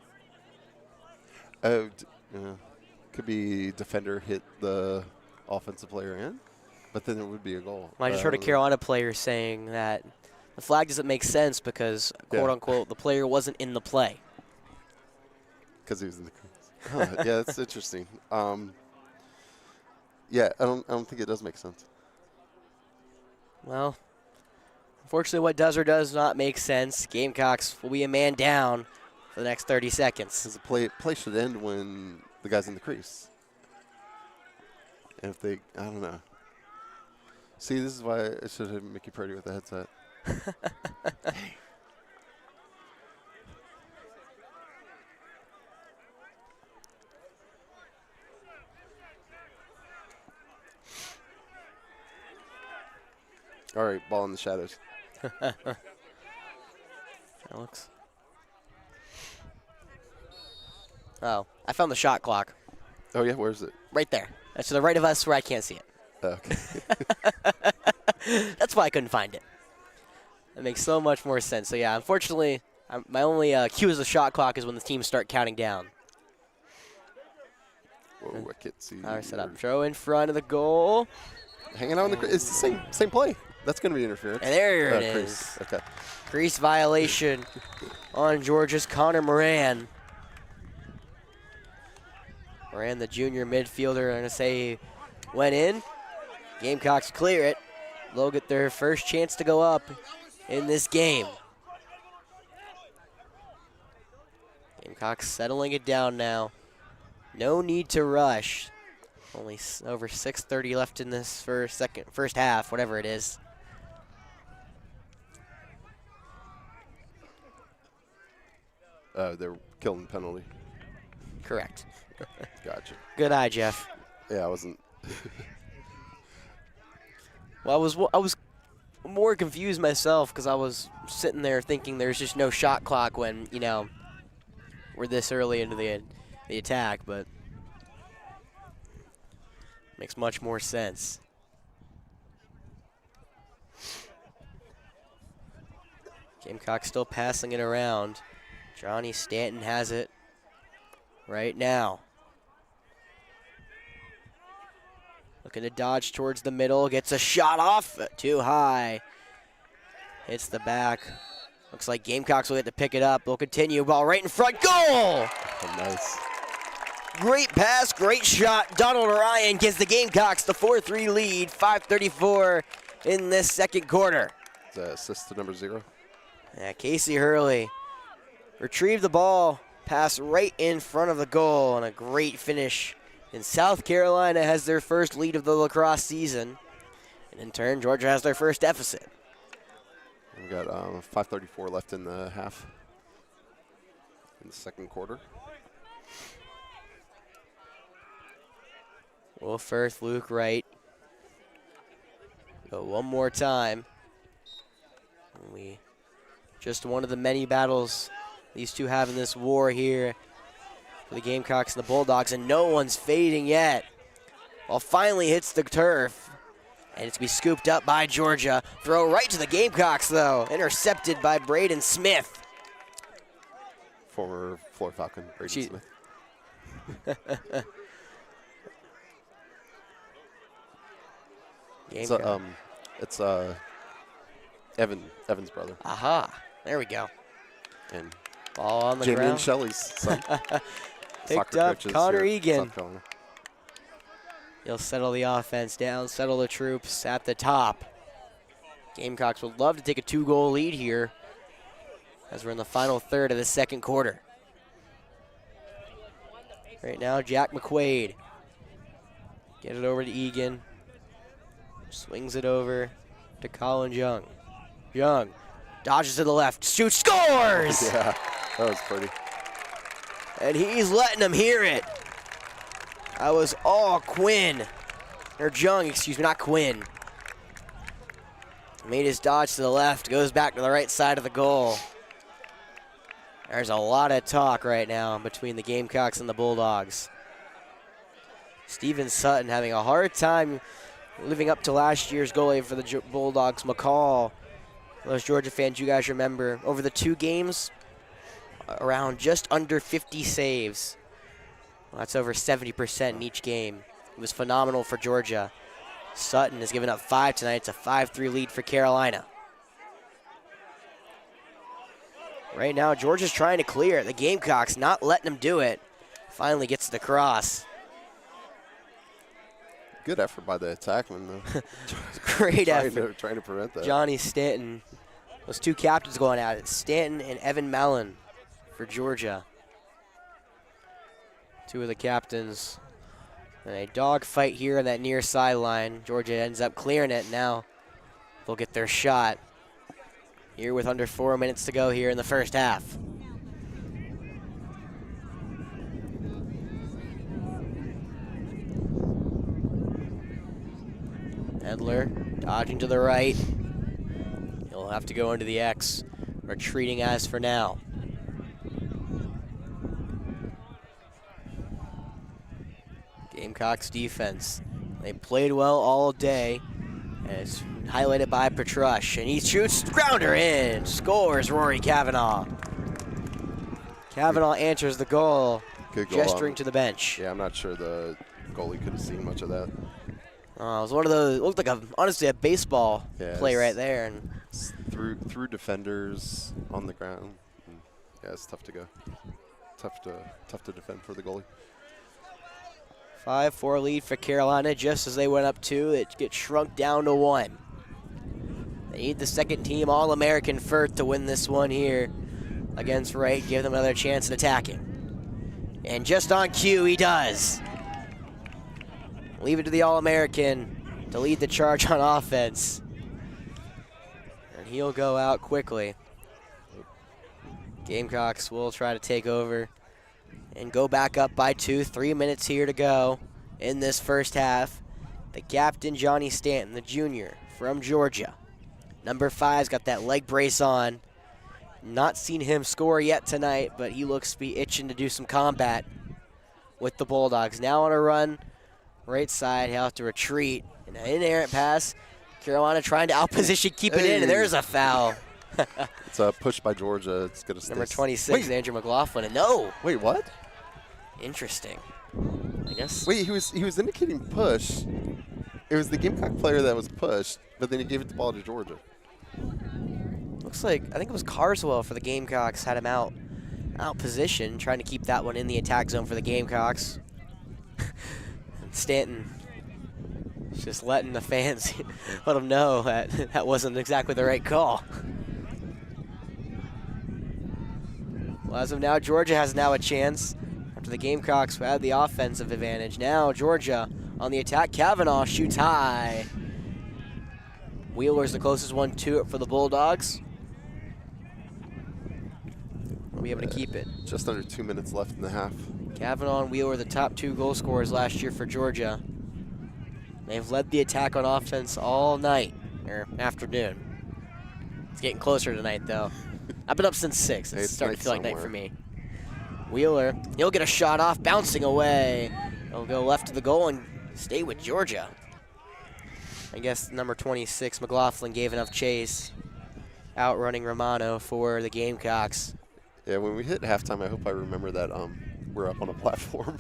Could be defender hit the offensive player in, but then it would be a goal. I just heard a Carolina player saying that the flag doesn't make sense because, quote unquote, the player wasn't in the play. Because he was in the crease. Huh, yeah, that's interesting. Yeah, I don't think it does make sense. Well, unfortunately, what does or does not make sense. Gamecocks will be a man down for the next 30 seconds. Because the play should end when the guy's in the crease. And if they, I don't know. See, this is why I should have Mickey Purdy with the headset. All right, ball in the shadows. Alex. Oh, I found the shot clock. Oh, yeah, where is it? Right there. That's to the right of us where I can't see it. Okay. That's why I couldn't find it. That makes so much more sense. So, yeah, unfortunately, my only cue as the shot clock is when the teams start counting down. Whoa, I can't see. All right, set up. Throw in front of the goal. Hanging out in the crease. It's the same play. That's going to be interference. And there it is. is. Okay. Crease violation on Georgia's Connor Moran. Moran, the junior midfielder, I'm going to say went in. Gamecocks clear it. They'll get their first chance to go up in this game. Gamecocks settling it down now. No need to rush. Only over 6:30 left in this first half, whatever it is. They're killing penalty. Correct. Gotcha. Good eye, Jeff. Yeah, I wasn't. Well, I was more confused myself because I was sitting there thinking there's just no shot clock when, you know, we're this early into the attack, but makes much more sense. Gamecock still passing it around. Johnny Stanton has it right now. Looking to dodge towards the middle, gets a shot off, too high. Hits the back. Looks like Gamecocks will get to pick it up. They'll continue, ball right in front, goal! Oh, nice. Great pass, great shot. Donald Ryan gives the Gamecocks the 4-3 lead, 5:34 in this second quarter. Is that assist to number 0? Yeah, Casey Hurley retrieved the ball, pass right in front of the goal, and a great finish. And South Carolina has their first lead of the lacrosse season. And in turn, Georgia has their first deficit. We've got 5:34 left in the half. In the second quarter. Will Firth, Luke Wright. Go one more time. Just one of the many battles these two have in this war here for the Gamecocks and the Bulldogs, and no one's fading yet. Well, finally hits the turf, and it's going to be scooped up by Georgia. Throw right to the Gamecocks, though. Intercepted by Braden Smith. Former Floor Falcon, Braden Smith. It's Evan's brother. Aha, there we go. And ball on the Jamie ground. and Shelley's son. Picked up Connor Egan. He'll settle the offense down, settle the troops at the top. Gamecocks would love to take a 2-goal lead here as we're in the final third of the second quarter. Right now, Jack McQuaid. Get it over to Egan. Swings it over to Colin Young. Young dodges to the left, shoots, scores! Yeah, that was pretty. And he's letting them hear it. That was all Quinn. Or Jung, excuse me, not Quinn. Made his dodge to the left, goes back to the right side of the goal. There's a lot of talk right now between the Gamecocks and the Bulldogs. Steven Sutton having a hard time living up to last year's goalie for the Bulldogs, McCall. Those Georgia fans, you guys remember, over the 2 games, around just under 50 saves. Well, that's over 70% in each game. It was phenomenal for Georgia. Sutton has given up 5 tonight. It's a 5-3 lead for Carolina. Right now, Georgia's trying to clear. The Gamecocks not letting them do it. Finally gets the cross. Good effort by the attackman, though. Great effort. Trying to prevent that. Johnny Stanton. Those 2 captains going at it. Stanton and Evan Mellon for Georgia. 2 of the captains. And a dog fight here on that near sideline. Georgia ends up clearing it. Now they'll get their shot. Here with under 4 minutes to go here in the first half. Edler dodging to the right. He'll have to go into the X. Retreating as for now. Gamecocks defense. They played well all day. And it's highlighted by Petrush. And he shoots, grounder in. Scores Rory Cavanaugh. Cavanaugh answers the goal, Good goal gesturing to the bench. Yeah, I'm not sure the goalie could have seen much of that. It was one of those, it looked like honestly a baseball play right there. And through defenders on the ground. Yeah, it's tough to go. Tough to defend for the goalie. 5-4 lead for Carolina. Just as they went up 2, it gets shrunk down to 1. They need the second team All-American Firth to win this one here against Wright. Give them another chance at attacking. And just on cue, he does. Leave it to the All-American to lead the charge on offense. And he'll go out quickly. Gamecocks will try to take over and go back up by 2. 3 minutes here to go in this first half. The captain, Johnny Stanton, the junior from Georgia. Number 5's got that leg brace on. Not seen him score yet tonight, but he looks to be itching to do some combat with the Bulldogs. Now on a run, right side, he'll have to retreat. And an inerrant pass. Carolina trying to outposition, keep it in, and there's a foul. It's a push by Georgia. It's going to stay. Number 26, Andrew McLaughlin, and no. Wait, what? Interesting. I guess. Wait, he was indicating push. It was the Gamecock player that was pushed, but then he gave it the ball to Georgia. Looks like, I think it was Carswell for the Gamecocks, had him out position, trying to keep that one in the attack zone for the Gamecocks. And Stanton just letting the fans let them know that that wasn't exactly the right call. Well, as of now, Georgia has now a chance after the Gamecocks had the offensive advantage. Now Georgia on the attack. Kavanaugh shoots high. Wheeler's the closest one to it for the Bulldogs. We'll be able to keep it. Just under 2 minutes left in the half. Kavanaugh and Wheeler, the top 2 goal scorers last year for Georgia. They've led the attack on offense all night, or afternoon. It's getting closer tonight, though. I've been up since 6. It's starting to feel like night for me. Wheeler, he'll get a shot off, bouncing away. He'll go left to the goal and stay with Georgia. I guess number 26, McLaughlin, gave enough chase, outrunning Romano for the Gamecocks. Yeah, when we hit halftime, I hope I remember that we're up on a platform.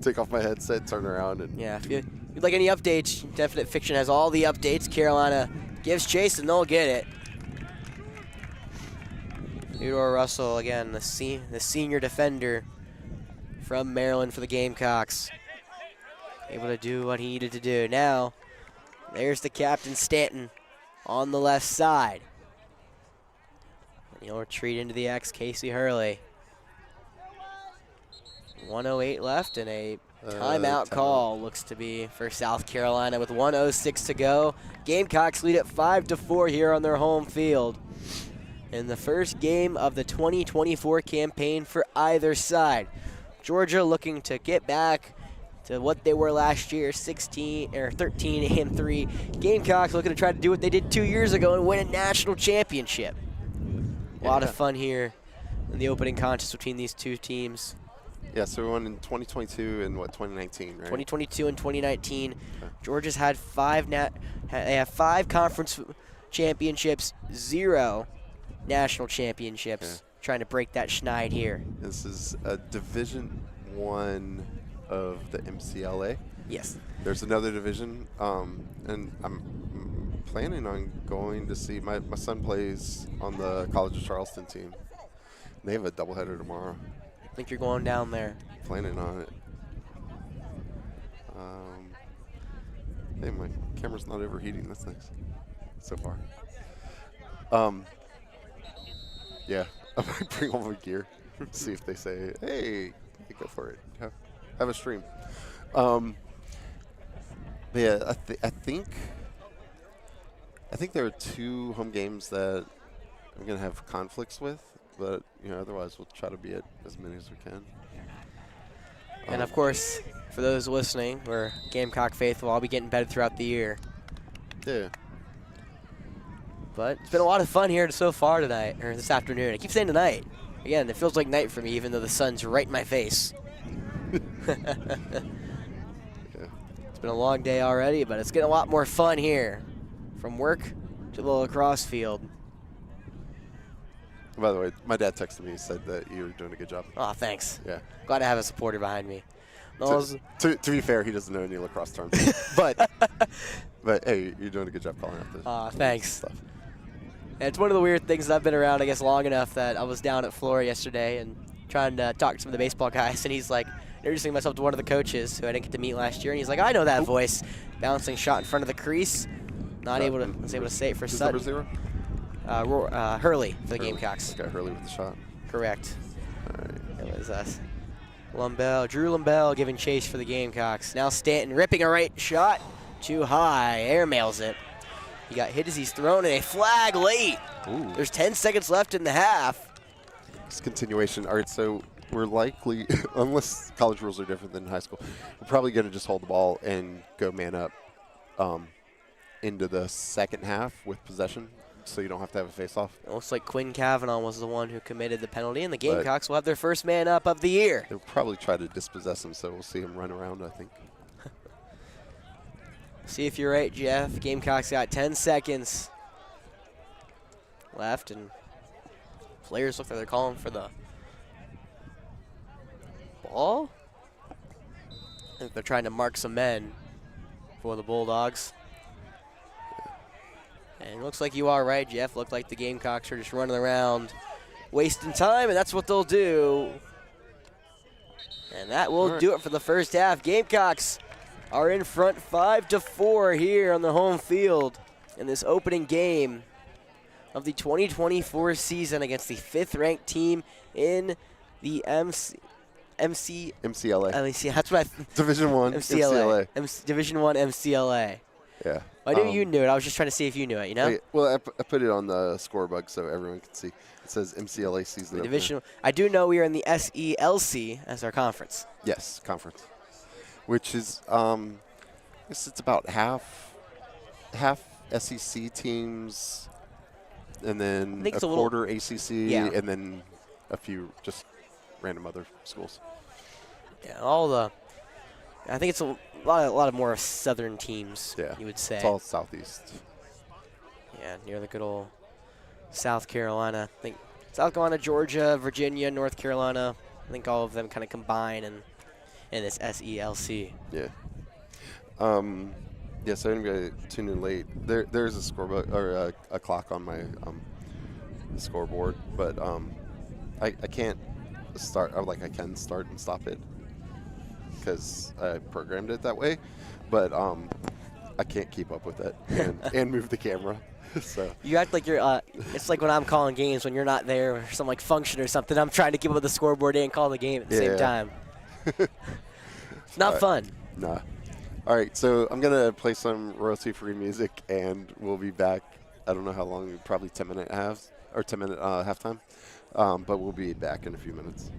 Take off my headset, turn around. And yeah, if you'd like any updates, Definite Fiction has all the updates. Carolina gives chase and they'll get it. Theodore Russell, again, the senior defender from Maryland for the Gamecocks. Able to do what he needed to do. Now, there's the captain, Stanton, on the left side. And he'll retreat into the X, Casey Hurley. 1:08 left and a timeout call looks to be for South Carolina with 1:06 to go. Gamecocks lead at 5-4 here on their home field. In the first game of the 2024 campaign for either side. Georgia looking to get back to what they were last year, 13-3. Gamecocks looking to try to do what they did 2 years ago and win a national championship. A lot of fun here in the opening contest between these two teams. Yeah, so we won in 2022 and 2019, right? 2022 and 2019. Okay. Georgia's had they have 5 conference championships, 0 national championships. Okay. Trying to break that schneid here. This is a Division I of the MCLA. Yes. There's another division, and I'm planning on going to see my son plays on the College of Charleston team. They have a doubleheader tomorrow. I think you're going down there. Planning on it. Hey, my camera's not overheating. That's nice so far. Yeah, I might bring all my gear. See if they say, "Hey, go for it. Have a stream." Yeah, I think there are 2 home games that I'm gonna have conflicts with, but otherwise we'll try to be at as many as we can. And of course, for those listening, we're Gamecock faithful. I'll be getting better throughout the year. Yeah. But it's been a lot of fun here so far tonight, or this afternoon. I keep saying tonight. Again, it feels like night for me, even though the sun's right in my face. Yeah. It's been a long day already, but it's getting a lot more fun here. From work to the lacrosse field. By the way, my dad texted me and said that you were doing a good job. Oh, thanks. Yeah. Glad to have a supporter behind me. To be fair, he doesn't know any lacrosse terms. but hey, you're doing a good job calling out this. Thanks. Stuff. And it's one of the weird things that I've been around, I guess, long enough that I was down at Florida yesterday and trying to talk to some of the baseball guys, and he's like introducing myself to one of the coaches who I didn't get to meet last year, and he's like, I know that voice. Bouncing shot in front of the crease. Was able to say it for Sutton. Number 0? Hurley for the Gamecocks. Okay, Hurley with the shot. Correct. All right. It was us. Drew Lumbell giving chase for the Gamecocks. Now Stanton ripping a right shot. Too high. Airmails it. He got hit as he's thrown, and a flag late. Ooh. There's 10 seconds left in the half. It's continuation. All right, so we're likely, unless college rules are different than high school, we're probably going to just hold the ball and go man up into the second half with possession, so you don't have to have a face-off. It looks like Quinn Cavanaugh was the one who committed the penalty, and the Gamecocks will have their first man up of the year. They'll probably try to dispossess him, so we'll see him run around, I think. See if you're right, Jeff. Gamecocks got 10 seconds left, and players look like they're calling for the ball. I think they're trying to mark some men for the Bulldogs. And it looks like you are right, Jeff. Looked like the Gamecocks are just running around, wasting time, and that's what they'll do. And that will do it for the first half. Gamecocks are in front 5-4 here on the home field in this opening game of the 2024 season against the 5th-ranked team in the MCLA. That's what Division One MCLA. Division One MCLA. Yeah. I knew you knew it. I was just trying to see if you knew it, you know? Well, I put it on the score bug so everyone can see. It says MCLA season opener. Division. I do know we are in the SELC as our conference. Yes, conference. Which is, I guess it's about half SEC teams, and then a quarter ACC, and then a few just random other schools. Yeah, I think it's a lot of more southern teams. Yeah, you would say. It's all southeast. Yeah, near the good old South Carolina. I think South Carolina, Georgia, Virginia, North Carolina. I think all of them kind of combine in this SELC. Yeah. Yeah. So anybody tuned in late, there's a scorebook or a clock on my scoreboard, but I can't start. I can start and stop it because I programmed it that way, but I can't keep up with it and move the camera. So you act like you're. It's like when I'm calling games when you're not there or some function or something. I'm trying to keep up with the scoreboard and call the game at the same time. It's not fun. Nah. All right, so I'm going to play some royalty-free music, and we'll be back. I don't know how long, probably 10-minute halves or 10-minute halftime, but we'll be back in a few minutes.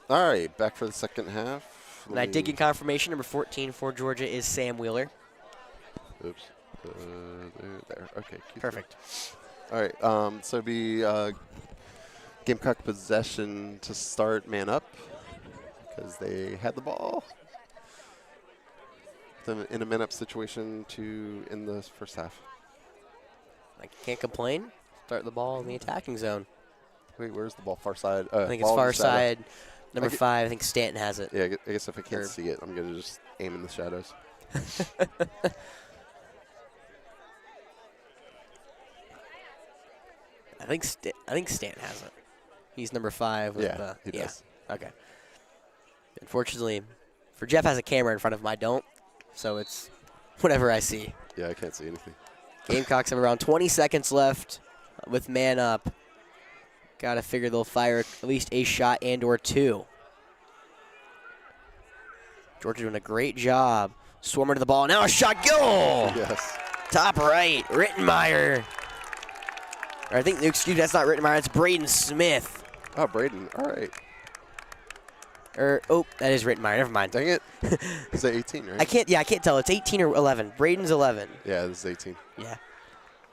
All right, back for the second half. And I did get confirmation. Number 14 for Georgia is Sam Wheeler. Oops. There. Okay. Perfect. All right. So it'd be Gamecock possession to start, man up, because they had the ball. In a man-up situation to end the first half. I can't complain. Start the ball in the attacking zone. Wait, where's the ball? Far side? I think it's far side. Number 5, I think Stanton has it. Yeah, I guess if I can't see it, I'm going to just aim in the shadows. I think Stanton has it. He's number 5. Yeah, he does. Okay. Unfortunately, for Jeff has a camera in front of him, I don't. So it's whatever I see. Yeah, I can't see anything. Gamecocks have around 20 seconds left with man up. Got to figure they'll fire at least a shot and or 2. Georgia doing a great job. Swarmer to the ball. Now a shot. Goal! Yes. Top right. Rittenmeyer. Or I think, excuse me, that's not Rittenmeyer. It's Braden Smith. Oh, Braden. All right. Oh, that is Rittenmeyer. Never mind. Dang it. Is that 18, right? I can't tell. It's 18 or 11. Braden's 11. Yeah, this is 18. Yeah.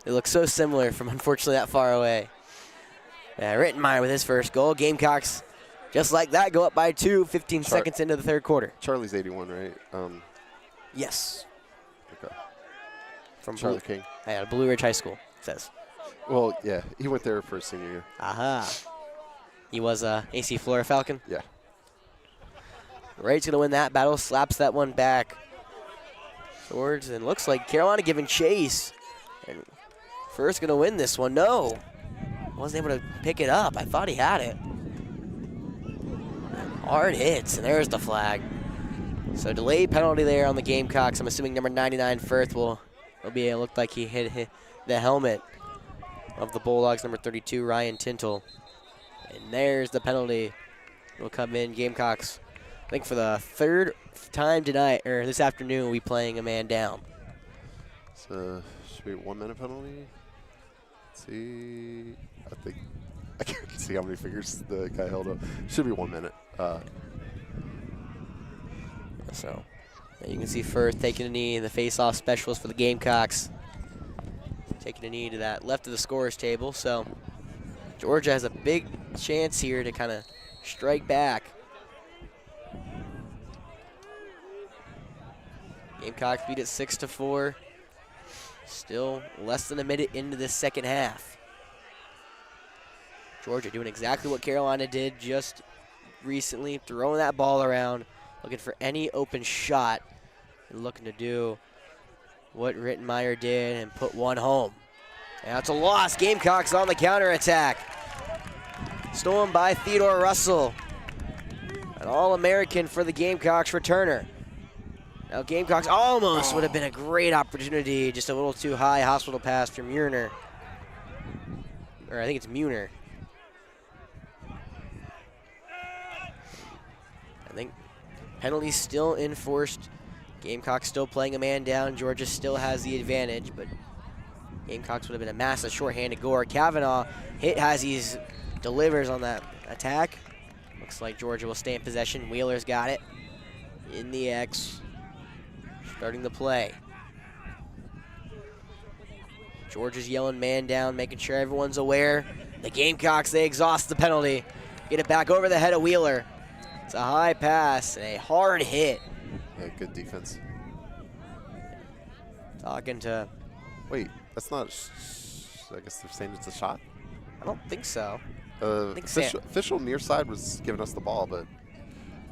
They look so similar from unfortunately that far away. Yeah, Rittenmeyer with his first goal. Gamecocks, just like that, go up by 2, 15 seconds into the third quarter. Charlie's 81, right? Yes. Okay. From Charlie King. Yeah, Blue Ridge High School, it says. Well, yeah, he went there for his senior year. Aha. He was AC Flora Falcon. Yeah. Wright's going to win that battle, slaps that one back towards, and looks like Carolina giving chase. And first going to win this one. No. Wasn't able to pick it up. I thought he had it. Hard hits, and there's the flag. So delayed penalty there on the Gamecocks. I'm assuming number 99, Firth, will be able to look like he hit the helmet of the Bulldogs, number 32, Ryan Tintle. And there's the penalty. Will come in. Gamecocks, I think for the third time tonight, or this afternoon, we'll be playing a man down. So should be a 1 minute penalty. Let's see. I can't see how many fingers the guy held up. Should be 1 minute. So you can see Firth taking a knee, the face-off specialist for the Gamecocks. Taking a knee to that left of the scorer's table. So Georgia has a big chance here to kind of strike back. Gamecocks beat it 6-4. Still less than a minute into the second half. Georgia doing exactly what Carolina did just recently, throwing that ball around, looking for any open shot, and looking to do what Rittenmeyer did and put one home. Now it's a loss. Gamecocks on the counterattack. Stolen by Theodore Russell. An All-American for the Gamecocks returner. Now Gamecocks almost would have been a great opportunity, just a little too high. Hospital pass from Muner. Or I think it's Muner. I think penalties still enforced. Gamecocks still playing a man down. Georgia still has the advantage, but Gamecocks would have been a massive shorthanded goal. Kavanaugh hit Hazzies, delivers on that attack. Looks like Georgia will stay in possession. Wheeler's got it in the X. Starting the play. Georgia's yelling man down, making sure everyone's aware. The Gamecocks, they exhaust the penalty. Get it back over the head of Wheeler. It's a high pass and a hard hit. Yeah, good defense. Talking to... Wait, that's not... I guess they're saying it's a shot? I don't think so. Official near side was giving us the ball, but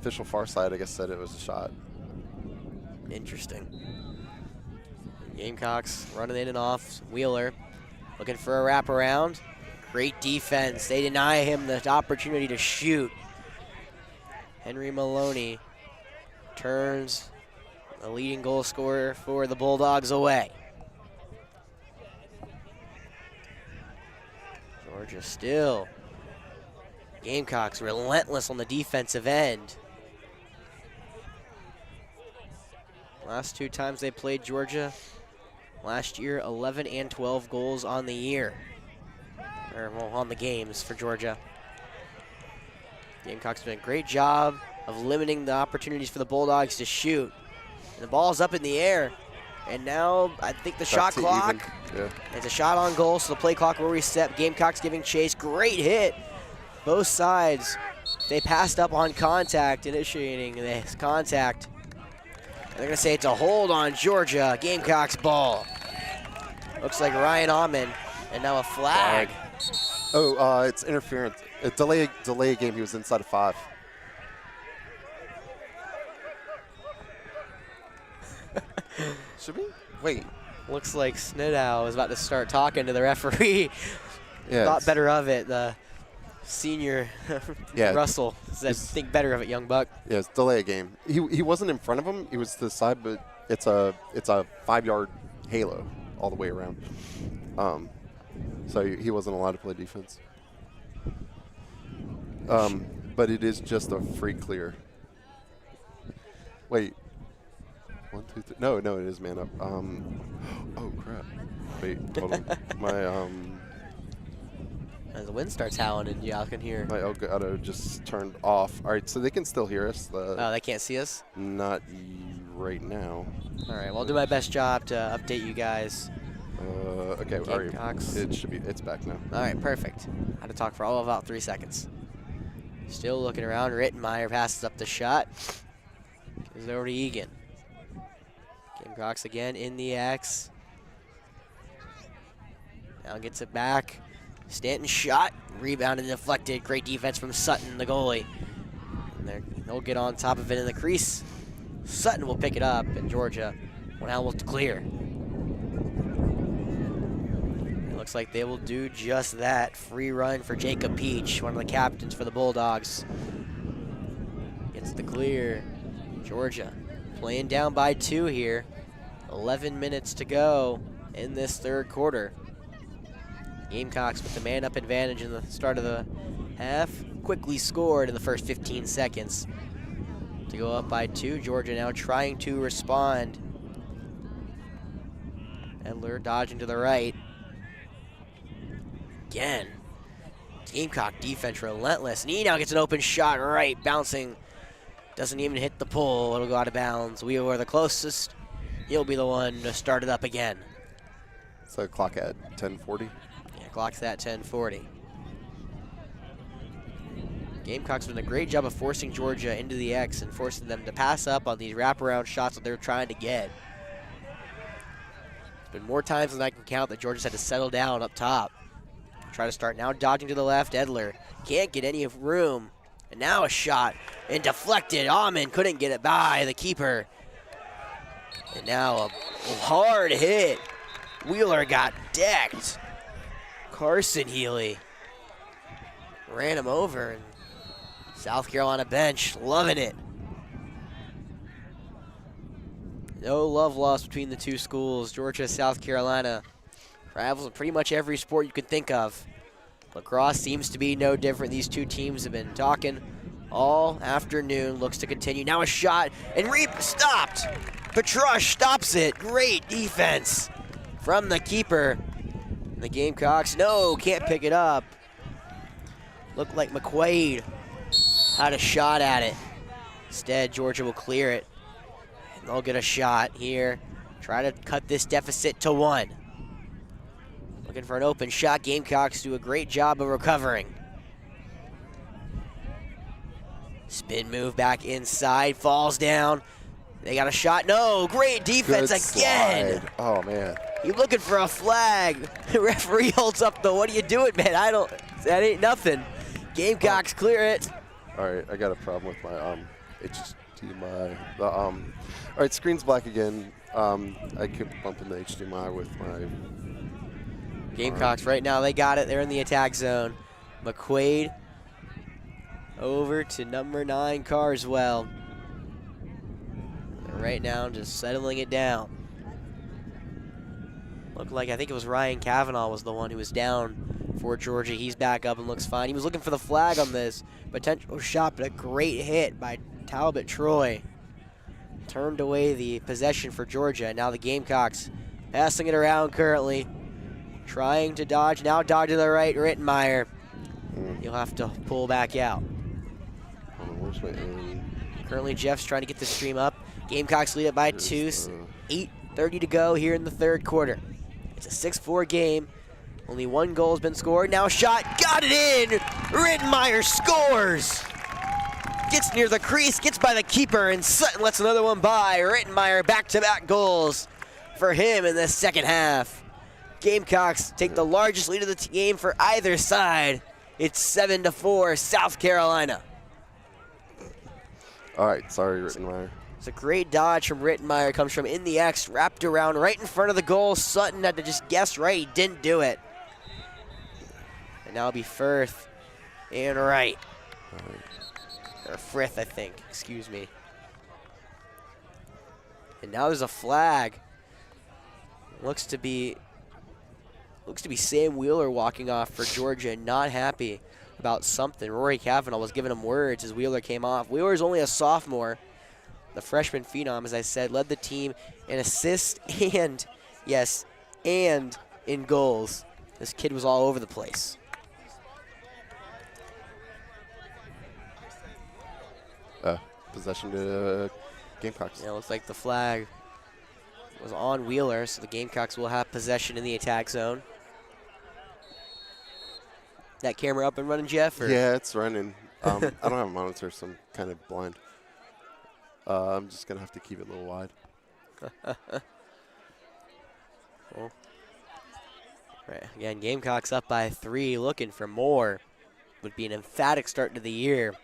official far side, I guess, said it was a shot. Interesting. Gamecocks running in and off. Wheeler looking for a wraparound. Great defense. They deny him the opportunity to shoot. Henry Maloney turns the leading goal scorer for the Bulldogs away. Georgia still. Gamecocks relentless on the defensive end. Last 2 times they played Georgia, last year 11 and 12 goals on the year. Or, well, on the games for Georgia. Gamecocks doing a great job of limiting the opportunities for the Bulldogs to shoot. And the ball's up in the air. And now I think the shot clock, it's a shot on goal, so the play clock will reset. Gamecocks giving chase, great hit. Both sides, they passed up on contact, initiating this contact. They're gonna say it's a hold on Georgia, Gamecocks ball. Looks like Ryan Ahman, and now a flag. Oh, it's interference. A delay game, he was inside of 5. Should we? Wait. Looks like Snidow is about to start talking to the referee. Yeah. Thought better of it. The senior Russell said, think better of it, young buck. Yeah, it's delay a game. He wasn't in front of him. He was to the side, but it's a 5-yard halo all the way around. So he wasn't allowed to play defense. But it is just a free clear. Wait. 1, 2, 3. No, it is man up. Oh crap. Wait, hold on. My As the wind starts howling and y'all can hear. My Elgato just turned off. All right, so they can still hear us. Oh, they can't see us? Not right now. All right, well, I'll do my best job to update you guys. Okay, all right. It's back now. All right, perfect. I had to talk for all of about 3 seconds. Still looking around. Rittenmeyer passes up the shot. Gives it over to Egan. Gamecocks again in the X. Now gets it back. Stanton shot. Rebound and deflected. Great defense from Sutton, the goalie. And they'll get on top of it in the crease. Sutton will pick it up, and Georgia will now look to clear. It looks like they will do just that. Free run for Jacob Peach, one of the captains for the Bulldogs. Gets the clear. Georgia playing down by 2 here. 11 minutes to go in this third quarter. Gamecocks with the man-up advantage in the start of the half. Quickly scored in the first 15 seconds to go up by 2. Georgia now trying to respond. Edler dodging to the right. Again, Gamecock defense relentless. And he now gets an open shot right, bouncing. Doesn't even hit the pole. It'll go out of bounds. We are the closest. He'll be the one to start it up again. So clock at 10:40. Yeah, clock's at 10:40. Gamecocks doing a great job of forcing Georgia into the X and forcing them to pass up on these wraparound shots that they're trying to get. It's been more times than I can count that Georgia's had to settle down up top. Try to start now, dodging to the left. Edler can't get any room. And now a shot and deflected. Ahman couldn't get it by the keeper. And now a hard hit. Wheeler got decked. Carson Healy ran him over. And South Carolina bench loving it. No love lost between the two schools. Georgia, South Carolina rivals in pretty much every sport you could think of. Lacrosse seems to be no different. These two teams have been talking all afternoon. Looks to continue. Now a shot and stopped. Petrush stops it. Great defense from the keeper. The Gamecocks, no, can't pick it up. Looked like McQuaid had a shot at it. Instead, Georgia will clear it. And they'll get a shot here. Try to cut this deficit to 1. Looking for an open shot. Gamecocks do a great job of recovering. Spin move back inside, falls down. They got a shot. No, great defense again. Slide. Oh, man. You looking for a flag. The referee holds up the, what are you doing, man? That ain't nothing. Gamecocks clear it. All right, I got a problem with my HDMI. All right, screen's black again. I keep bumping the HDMI with my Gamecocks right now, they got it. They're in the attack zone. McQuaid over to number 9, Carswell. And right now, just settling it down. Looked like, I think it was Ryan Kavanaugh was the one who was down for Georgia. He's back up and looks fine. He was looking for the flag on this potential shot, but a great hit by Talbot Troy. Turned away the possession for Georgia. Now the Gamecocks passing it around currently. Trying to dodge, now dodge to the right, Rittenmeyer. You'll have to pull back out. just went in. Currently, Jeff's trying to get the stream up. Gamecocks lead it by 2. 8:30 to go here in the third quarter. It's a 6-4 game. Only one goal has been scored. Now a shot, got it in! Rittenmeyer scores! Gets near the crease, gets by the keeper, and Sutton lets another one by. Rittenmeyer back-to-back goals for him in the second half. Gamecocks take the largest lead of the game for either side. It's 7-4, South Carolina. All right, sorry, Rittenmeyer. It's a great dodge from Rittenmeyer. Comes from in the X, wrapped around right in front of the goal. Sutton had to just guess right. He didn't do it. And now it'll be Firth and Wright. Or Frith, I think. Excuse me. And now there's a flag. Looks to be Sam Wheeler walking off for Georgia, not happy about something. Rory Cavanaugh was giving him words as Wheeler came off. Wheeler's only a sophomore. The freshman phenom, as I said, led the team in assists and, yes, and in goals. This kid was all over the place. Possession to Gamecocks. Yeah, looks like the flag was on Wheeler, so the Gamecocks will have possession in the attack zone. That camera up and running, Jeff? Or? Yeah, it's running. I don't have a monitor, so I'm kind of blind. I'm just going to have to keep it a little wide. Well, right, again, Gamecocks up by 3, looking for more. Would be an emphatic start to the year.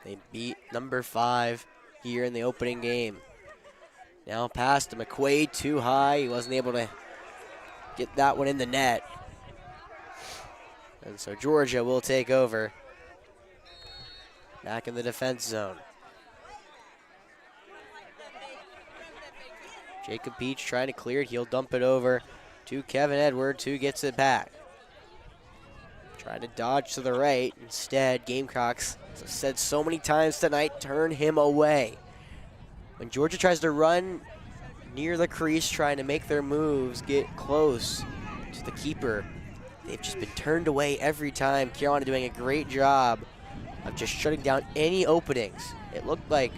They beat number 5 here in the opening game. Now pass to McQuaid, too high. He wasn't able to get that one in the net. And so Georgia will take over. Back in the defense zone. Jacob Beach trying to clear it. He'll dump it over to Kevin Edwards, who gets it back. Trying to dodge to the right. Instead, Gamecocks, as I've said so many times tonight, turn him away. When Georgia tries to run near the crease, trying to make their moves, get close to the keeper, they've just been turned away every time. Carolina doing a great job of just shutting down any openings. It looked like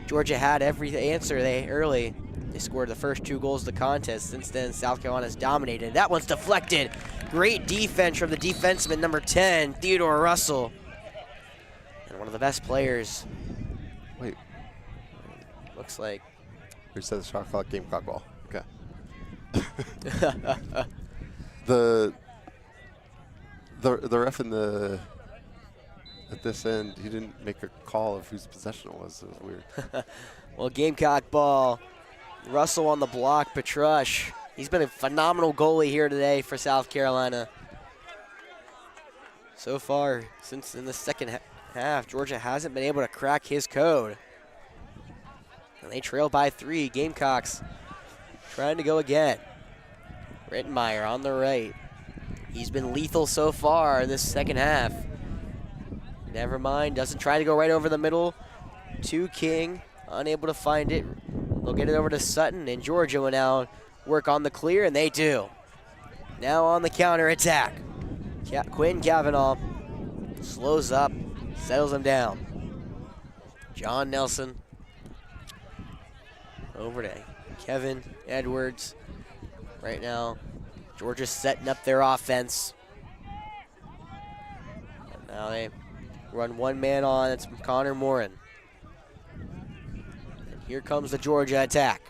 Georgia had every answer early. They scored the first 2 goals of the contest. Since then, South Carolina's dominated. That one's deflected. Great defense from the defenseman, number 10, Theodore Russell. And one of the best players. Wait. Looks like. Who said the shot clock? Gamecock ball. Okay. the ref in the at this end, he didn't make a call of whose possession it was. It was weird. Well, Gamecock ball. Russell on the block. Petrush. He's been a phenomenal goalie here today for South Carolina. So far, since in the second half, Georgia hasn't been able to crack his code. And they trail by 3. Gamecocks trying to go again. Rittenmeyer on the right. He's been lethal so far in this second half. Never mind, doesn't try to go right over the middle to King. Unable to find it. They'll get it over to Sutton, and Georgia will now work on the clear, and they do. Now on the counter attack. Quinn Cavanaugh slows up, settles him down. John Nelson over to Kevin Edwards. Right now, Georgia's setting up their offense. And now they run one man on. It's Connor Morin. And here comes the Georgia attack.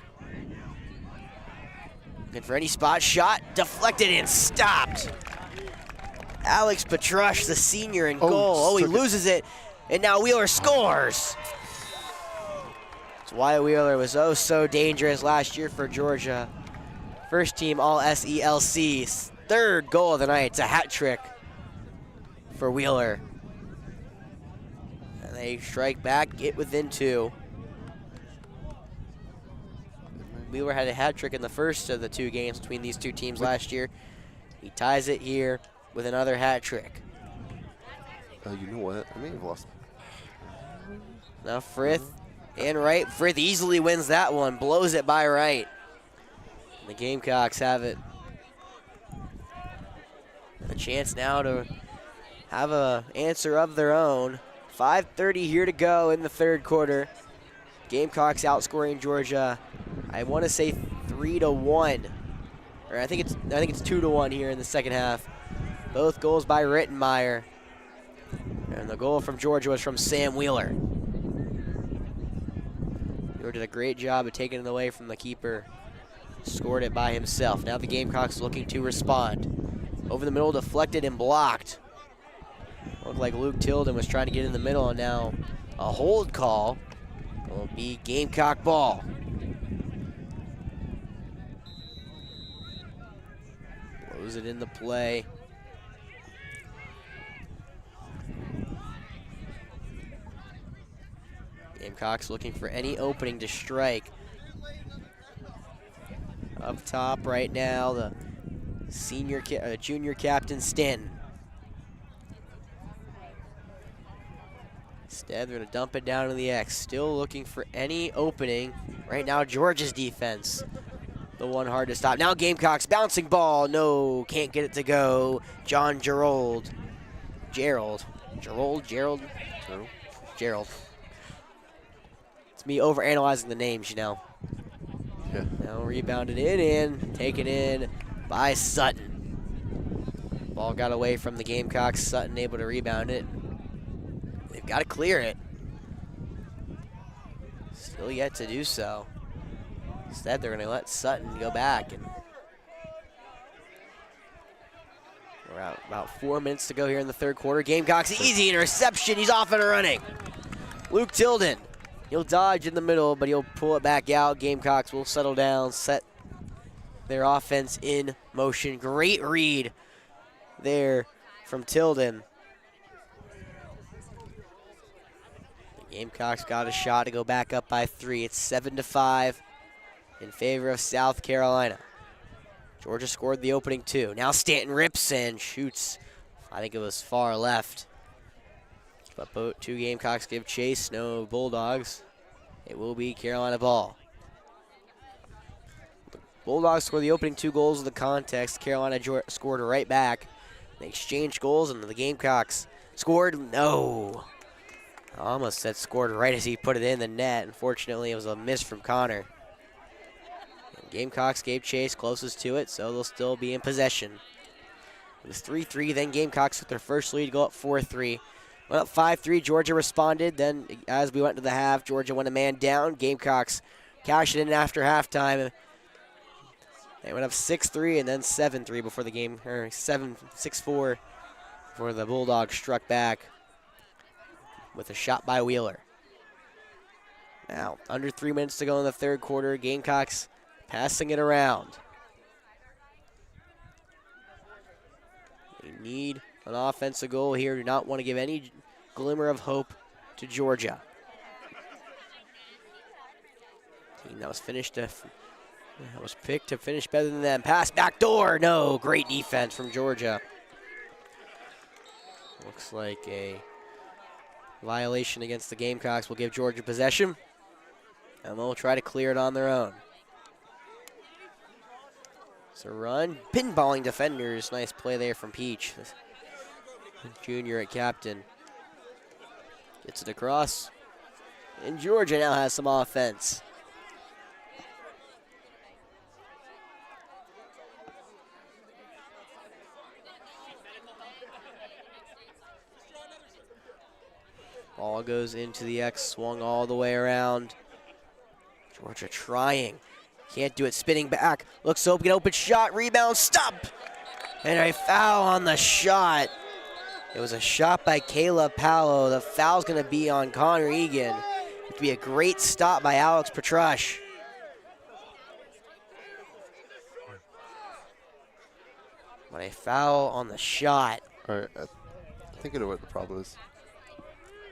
Looking for any spot shot, deflected and stopped. Alex Petrush, the senior, in goal. Oh, he loses it, and now Wheeler scores. That's why Wheeler was oh so dangerous last year for Georgia. First team All-SELC, third goal of the night. It's a hat trick for Wheeler. And they strike back, get within 2. Wheeler had a hat trick in the first of the 2 games between these 2 teams last year. He ties it here with another hat trick. You know what? I may have lost. Now Frith and Wright. Frith easily wins that one, blows it by Wright. And the Gamecocks have it. A chance now to have an answer of their own 5:30 here to go in the third quarter. Gamecocks outscoring Georgia, I want to say 3-1, or I think it's 2-1 here in the second half. Both goals by Rittenmeyer, and the goal from Georgia was from Sam Wheeler. Wheeler did a great job of taking it away from the keeper. Scored it by himself. Now the Gamecocks looking to respond. Over the middle, deflected and blocked. Looked like Luke Tilden was trying to get in the middle, and now a hold call will be Gamecock ball. Blows it into play. Gamecocks looking for any opening to strike. Up top right now, the junior captain Stanton. Instead, they're going to dump it down to the X. Still looking for any opening. Right now, Georgia's defense, the one hard to stop. Now Gamecocks bouncing ball. No, can't get it to go. John Gerald. It's me overanalyzing the names, you know. Yeah. Now rebounded in, taken in by Sutton. Ball got away from the Gamecocks. Sutton able to rebound it. They've got to clear it. Still yet to do so. Instead, they're going to let Sutton go back. And we're out about 4 minutes to go here in the third quarter. Gamecocks, easy interception. He's off and running. Luke Tilden. He'll dodge in the middle, but he'll pull it back out. Gamecocks will settle down, set their offense in motion. Great read there from Tilden. The Gamecocks got a shot to go back up by 3. It's 7-5 in favor of South Carolina. Georgia scored the opening 2. Now Stanton rips and shoots. I think it was far left. But both two Gamecocks give chase, no Bulldogs. It will be Carolina ball. The Bulldogs score the opening 2 goals of the contest. Carolina scored right back. They exchanged goals, and the Gamecocks scored. No. I almost said scored right as he put it in the net. Unfortunately, it was a miss from Connor. And Gamecocks gave chase closest to it, so they'll still be in possession. It was 3-3, then Gamecocks with their first lead go up 4-3. Went up 5-3, Georgia responded. Then as we went to the half, Georgia went a man down. Gamecocks cashed it in after halftime. They went up 6-3 and then 7-3 before the game, or 6-4 before the Bulldogs struck back with a shot by Wheeler. Now, under 3 minutes to go in the third quarter. Gamecocks passing it around. They need an offensive goal here. Do not want to give any glimmer of hope to Georgia. Team that was picked to finish better than them. Pass back door. No, great defense from Georgia. Looks like a violation against the Gamecocks will give Georgia possession, and they'll try to clear it on their own. It's a run. Pinballing defenders. Nice play there from Peach. Junior at captain. Gets it across. And Georgia now has some offense. Ball goes into the X, swung all the way around. Georgia trying. Can't do it, spinning back. Looks open, open shot, rebound, stop! And a foul on the shot. It was a shot by Caleb Powell. The foul's gonna be on Connor Egan. It would be a great stop by Alex Petrush. But a foul on the shot. All right, I think I know what the problem is.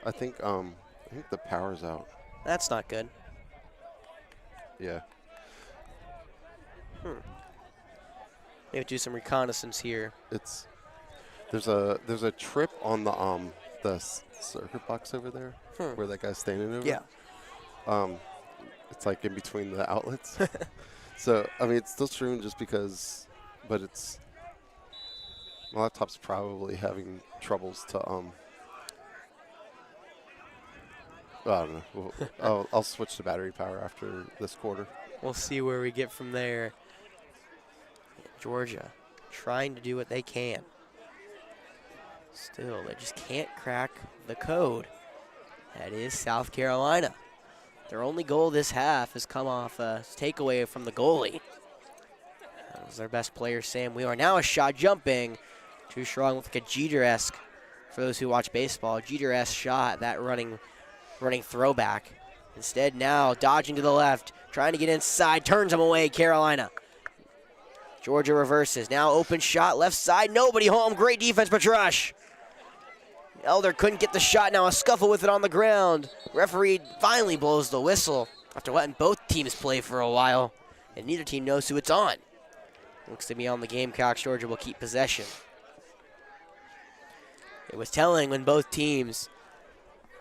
I think the power's out. That's not good. Yeah. Maybe do some reconnaissance here. There's a trip on the circuit box over there where that guy's standing over. Yeah. It's like in between the outlets. So I mean, it's still streaming just because, but it's my laptop's probably having troubles to I don't know. I'll switch to battery power after this quarter. We'll see where we get from there. Georgia trying to do what they can. Still, they just can't crack the code. That is South Carolina. Their only goal this half has come off a takeaway from the goalie. That was their best player, Sam Wheeler. Now a shot jumping. Too strong with like a Jeter-esque, for those who watch baseball, Jeter-esque shot, that running throwback. Instead now dodging to the left, trying to get inside, turns him away, Carolina. Georgia reverses, now open shot, left side, nobody home, great defense, Petrush. Elder couldn't get the shot, now a scuffle with it on the ground. Referee finally blows the whistle after letting both teams play for a while, and neither team knows who it's on. Looks to be on the Gamecocks. Georgia will keep possession. It was telling when both teams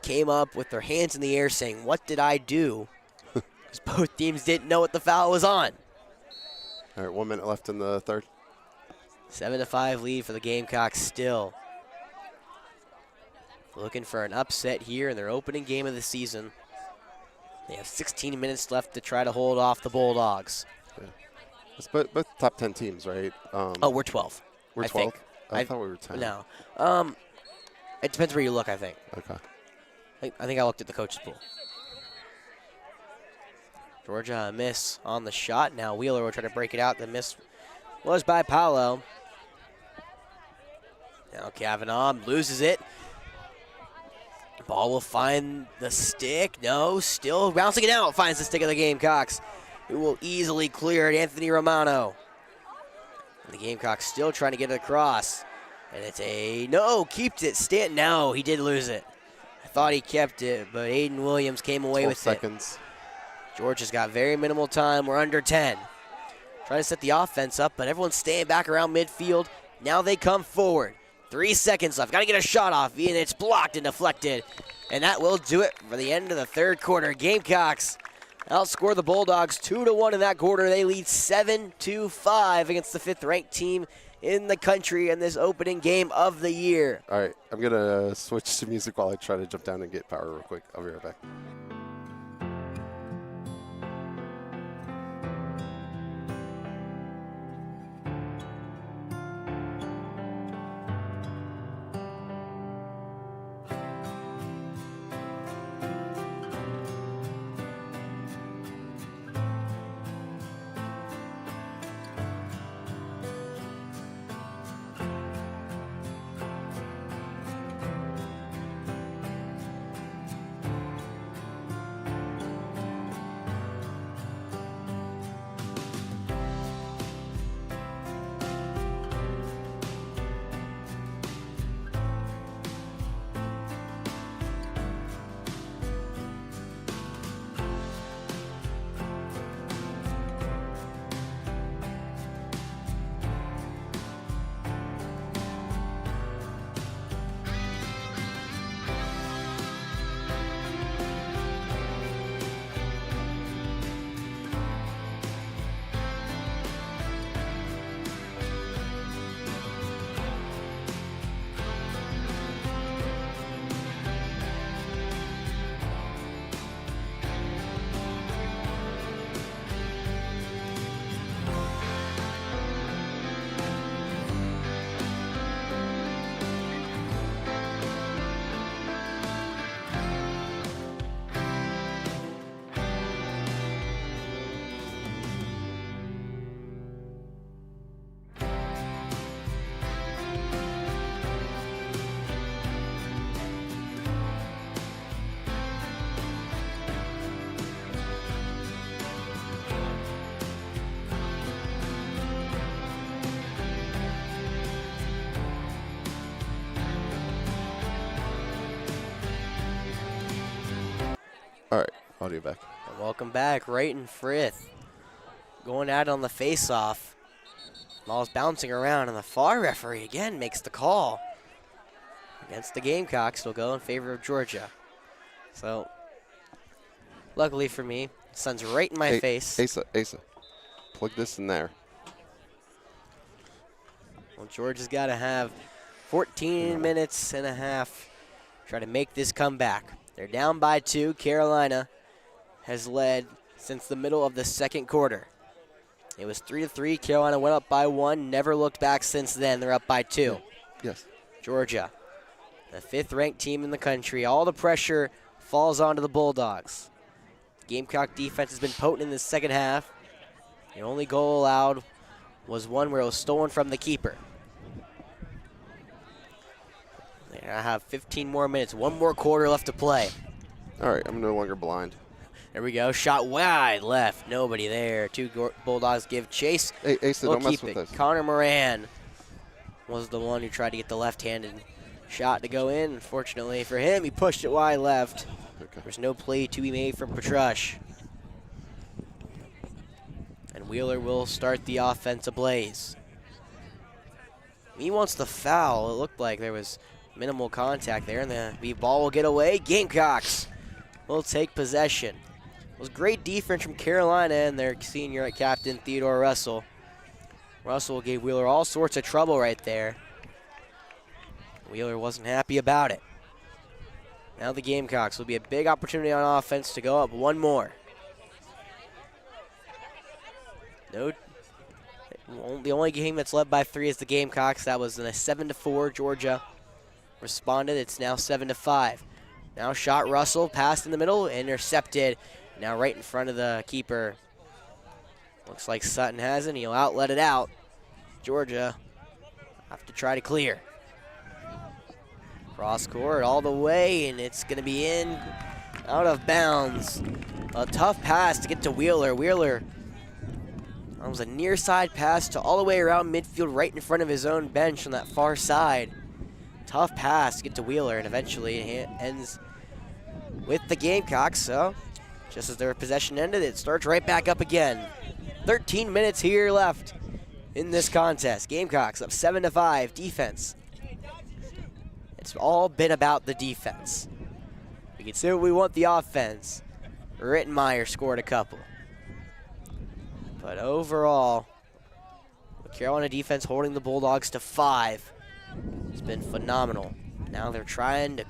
came up with their hands in the air saying, "What did I do?" Because both teams didn't know what the foul was on. All right, 1 minute left in the third. 7-5 lead for the Gamecocks still. Looking for an upset here in their opening game of the season. They have 16 minutes left to try to hold off the Bulldogs. Yeah. It's both top 10 teams, right? Oh, we're 12. We're 12? I thought we were 10. No. It depends where you look, I think. Okay. I think I looked at the coach's pool. Georgia a miss on the shot. Now Wheeler will try to break it out. The miss was by Paolo. Now Kavanaugh loses it. Ball will find the stick. No, still bouncing it out. Finds the stick of the Gamecocks, who will easily clear it. Anthony Romano. And the Gamecocks still trying to get it across. And it's a no, keeps it. No, he did lose it. I thought he kept it, but Aiden Williams came away with 12 seconds. Georgia's got very minimal time. We're under 10. Trying to set the offense up, but everyone's staying back around midfield. Now they come forward. 3 seconds left. Got to get a shot off, and it's blocked and deflected. And that will do it for the end of the third quarter. Gamecocks outscore the Bulldogs 2-1 in that quarter. They lead 7-5 against the 5th-ranked team in the country in this opening game of the year. All right, I'm going to switch to music while I try to jump down and get power real quick. I'll be right back. All right, audio back. And welcome back, Wright Frith. Going at it on the face-off. Ball's bouncing around, and the far referee again makes the call. Against the Gamecocks, will go in favor of Georgia. So, luckily for me, the sun's right in my face. Asa, plug this in there. Well, Georgia's got to have 14 minutes and a half. Try to make this comeback. They're down by 2. Carolina has led since the middle of the second quarter. It was 3-3. Carolina went up by 1, never looked back since then. They're up by 2. Yes. Georgia, the 5th-ranked team in the country. All the pressure falls onto the Bulldogs. Gamecock defense has been potent in the second half. The only goal allowed was one where it was stolen from the keeper. They now have 15 more minutes, 1 more quarter left to play. All right, I'm no longer blind. There we go, shot wide left, nobody there. 2 Bulldogs give chase. Hey, Asa, We'll don't mess keep with it. this. Connor Moran was the one who tried to get the left-handed shot to go in. Unfortunately for him, he pushed it wide left. Okay. There's no play to be made from Petrush. And Wheeler will start the offense ablaze. He wants the foul. It looked like there was minimal contact there, and the ball will get away. Gamecocks will take possession. It was great defense from Carolina and their senior captain, Theodore Russell. Russell gave Wheeler all sorts of trouble right there. Wheeler wasn't happy about it. Now the Gamecocks will be a big opportunity on offense to go up 1 more. No, the only game that's led by 3 is the Gamecocks. That was in a 7-4. Georgia responded. It's now 7-5. Now shot Russell, passed in the middle, intercepted. Now right in front of the keeper. Looks like Sutton has it. He'll outlet it out. Georgia have to try to clear. Cross court all the way, and it's going to be in, out of bounds. A tough pass to get to Wheeler. Wheeler, that was a near side pass to all the way around midfield right in front of his own bench on that far side. Tough pass to get to Wheeler, and eventually it ends with the Gamecocks. So just as their possession ended, it starts right back up again. 13 minutes here left in this contest. Gamecocks up 7-5. Defense. It's all been about the defense. We can say what we want the offense. Rittenmeyer scored a couple. But overall, the Carolina defense holding the Bulldogs to 5 has been phenomenal. Now they're trying to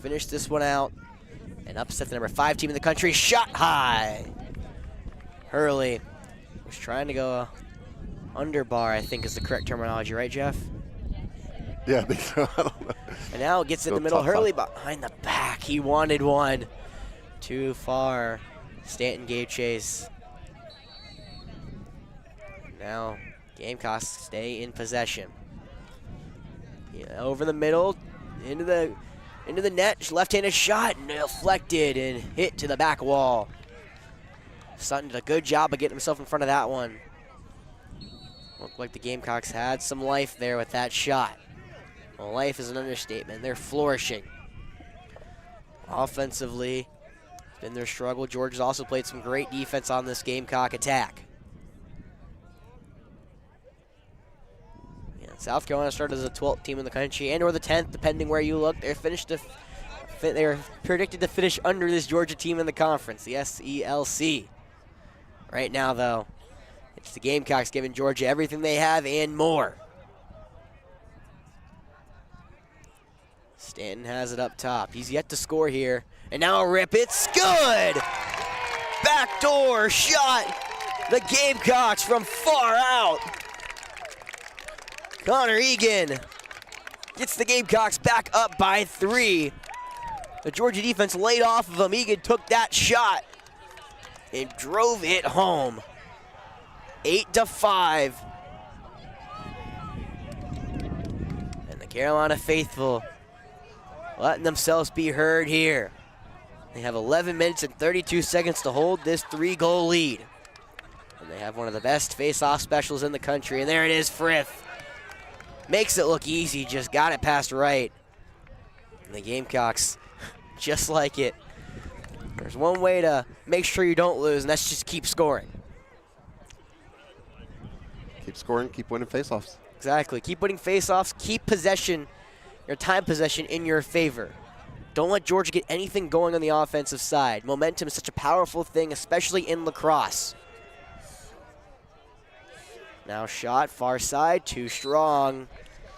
finish this one out and upset the number 5 team in the country. Shot high. Hurley was trying to go underbar, I think is the correct terminology, right, Jeff? Yeah, I think so. I don't know. And now it gets in the middle. Hurley behind the back. He wanted one. Too far. Stanton gave chase. Now Gamecocks stay in possession. Yeah, over the middle, into the net. Left-handed shot, deflected and hit to the back wall. Sutton did a good job of getting himself in front of that one. Looked like the Gamecocks had some life there with that shot. Well, life is an understatement. They're flourishing. Offensively, it's been their struggle. Georgia's also played some great defense on this Gamecock attack. Yeah, South Carolina started as the 12th team in the country and or the 10th, depending where you look. They're predicted to finish under this Georgia team in the conference, the SELC. Right now, though, it's the Gamecocks giving Georgia everything they have and more. Stanton has it up top. He's yet to score here. And now a rip. It's good! Backdoor shot. The Gamecocks from far out. Connor Egan gets the Gamecocks back up by 3. The Georgia defense laid off of him. Egan took that shot and drove it home. 8-5. And the Carolina faithful letting themselves be heard here. They have 11 minutes and 32 seconds to hold this 3-goal lead. And they have one of the best face-off specials in the country. And there it is, Frith. Makes it look easy, just got it past right. And the Gamecocks, just like it. There's one way to make sure you don't lose, and that's just keep scoring. Keep scoring, keep winning faceoffs. Exactly. Keep winning faceoffs, keep possession, your time possession in your favor. Don't let Georgia get anything going on the offensive side. Momentum is such a powerful thing, especially in lacrosse. Now shot, far side, too strong.